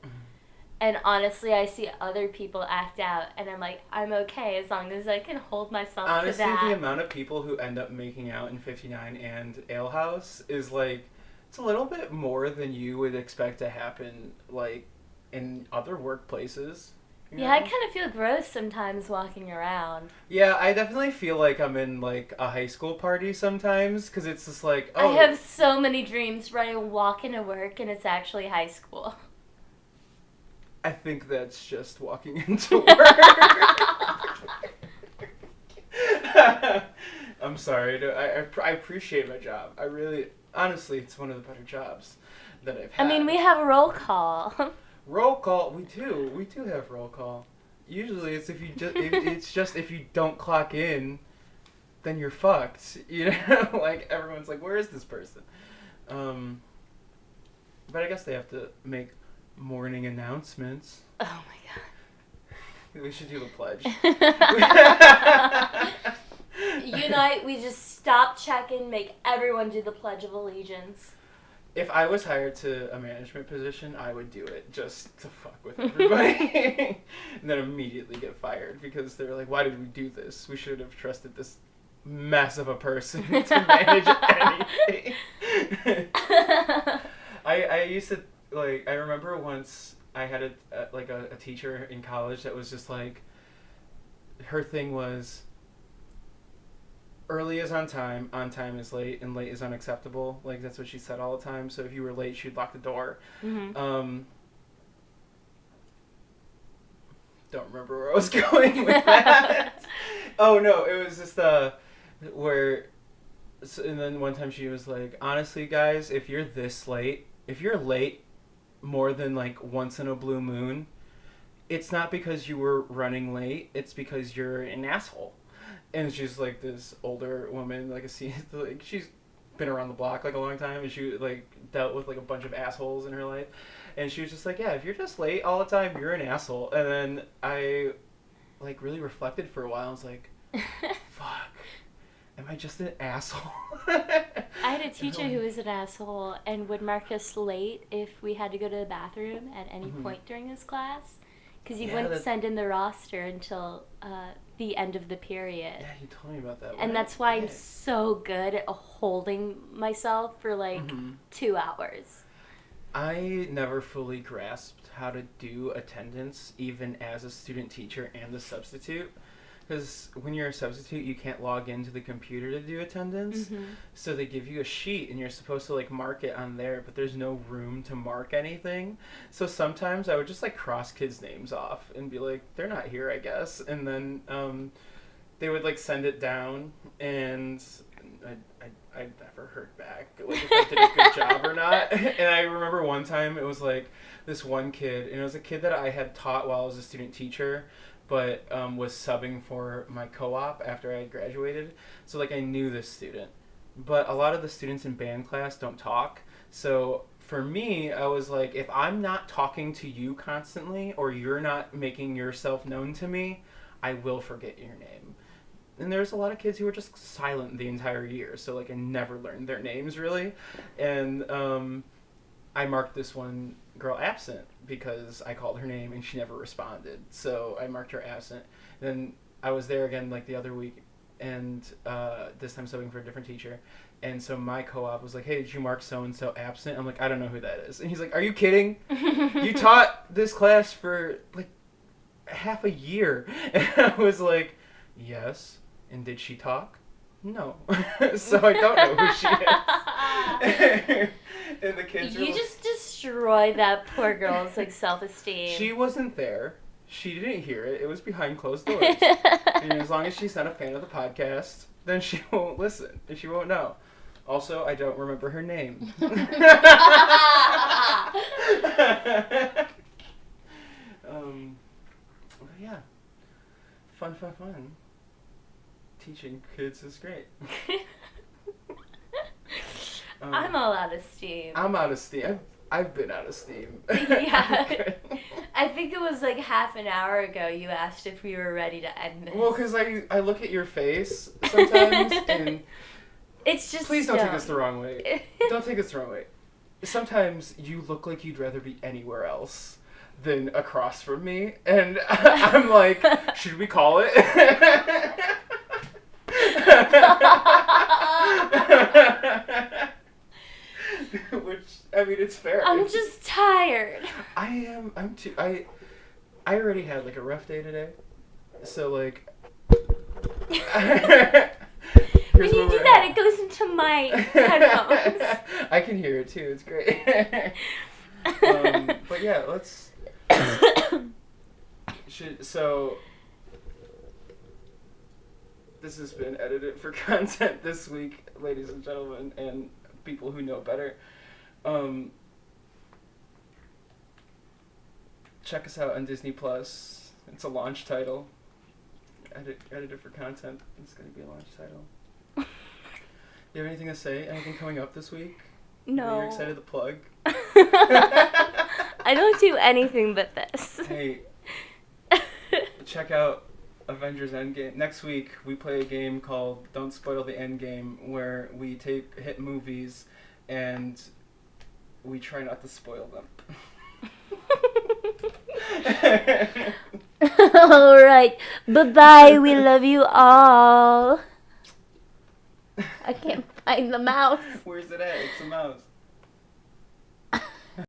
And honestly, I see other people act out, and I'm like, I'm okay as long as I can hold myself to that. Honestly, the amount of people who end up making out in 59 and Ale House is like, it's a little bit more than you would expect to happen like in other workplaces. Yeah, I kind of feel gross sometimes walking around. Yeah, I definitely feel like I'm in like a high school party sometimes, because it's just like, oh. I have so many dreams where I walk into work and it's actually high school. I think that's just walking into work. I'm sorry. I appreciate my job. I really, honestly, it's one of the better jobs that I've had. I mean, we have a roll call. Roll call, we do have roll call. Usually it's if you don't clock in, then you're fucked. You know, like everyone's like, where is this person? But I guess they have to make morning announcements. Oh my god. We should do the pledge. Unite, we just stop checking, make everyone do the Pledge of Allegiance. If I was hired to a management position, I would do it just to fuck with everybody. And then immediately get fired because they're like, why did we do this? We should have trusted this mess of a person to manage anything. I used to, like, I remember once I had a teacher in college that was just like, her thing was, early is on time is late, and late is unacceptable. Like, that's what she said all the time. So if you were late, she'd lock the door. Mm-hmm. Don't remember where I was going with that. Oh, no, it was just, and then one time she was like, honestly, guys, if you're late more than, like, once in a blue moon, it's not because you were running late, it's because you're an asshole. And she's like this older woman, like she's been around the block like a long time, and she like dealt with like a bunch of assholes in her life, and she was just like, yeah, if you're just late all the time, you're an asshole. And then I like really reflected for a while. I was like, fuck, am I just an asshole? I had a teacher who was an asshole and would mark us late if we had to go to the bathroom at any point during his class, because he wouldn't send in the roster until the end of the period. Yeah, you told me about that. And that's why I'm so good at holding myself for like 2 hours. I never fully grasped how to do attendance, even as a student teacher and a substitute. Because when you're a substitute, you can't log into the computer to do attendance. So they give you a sheet, and you're supposed to like mark it on there, but there's no room to mark anything. So sometimes I would just like cross kids' names off and be like, they're not here, I guess. And then they would like send it down, and I never heard back like if I did a good job or not. And I remember one time it was like this one kid, and it was a kid that I had taught while I was a student teacher, but was subbing for my co-op after I had graduated. So like I knew this student. But a lot of the students in band class don't talk. So for me, I was like, if I'm not talking to you constantly, or you're not making yourself known to me, I will forget your name. and there's a lot of kids who were just silent the entire year, so like I never learned their names really, and I marked this one girl absent because I called her name and she never responded, so I marked her absent. Then I was there again like the other week, and this time subbing for a different teacher, and so my co-op was like, hey, did you mark so-and-so absent? I'm like, I don't know who that is. And he's like, are you kidding? You taught this class for like half a year. And I was like, yes. And did she talk? No. So I don't know who she is. And the kids You just destroyed that poor girl's like self-esteem. She wasn't there. She didn't hear it. It was behind closed doors. And as long as she's not a fan of the podcast, then she won't listen and she won't know. Also, I don't remember her name. But yeah. Fun. Teaching kids is great. I'm all out of steam. I'm out of steam. I've been out of steam. Yeah. I think it was like half an hour ago you asked if we were ready to end this. Well, because I look at your face sometimes and... It's just... Please don't take this the wrong way. Don't take this the wrong way. Sometimes you look like you'd rather be anywhere else than across from me. And I'm like, should we call it? Which, I mean, it's fair. I'm just tired. I'm too... I already had, like, a rough day today. So, like... When you do that, it goes into my headphones. I can hear it, too. It's great. But, yeah, let's... So... This has been edited for content this week, ladies and gentlemen, and people who know better. Check us out on Disney Plus. It's a launch title. Edited for content. It's going to be a launch title. You have anything to say? Anything coming up this week? No. That you're excited to plug? I don't do anything but this. Hey, check out Avengers Endgame. Next week, we play a game called Don't Spoil the Endgame, where we take hit movies and we try not to spoil them. All right. Bye-bye. We love you all. I can't find the mouse. Where's it at? It's a mouse.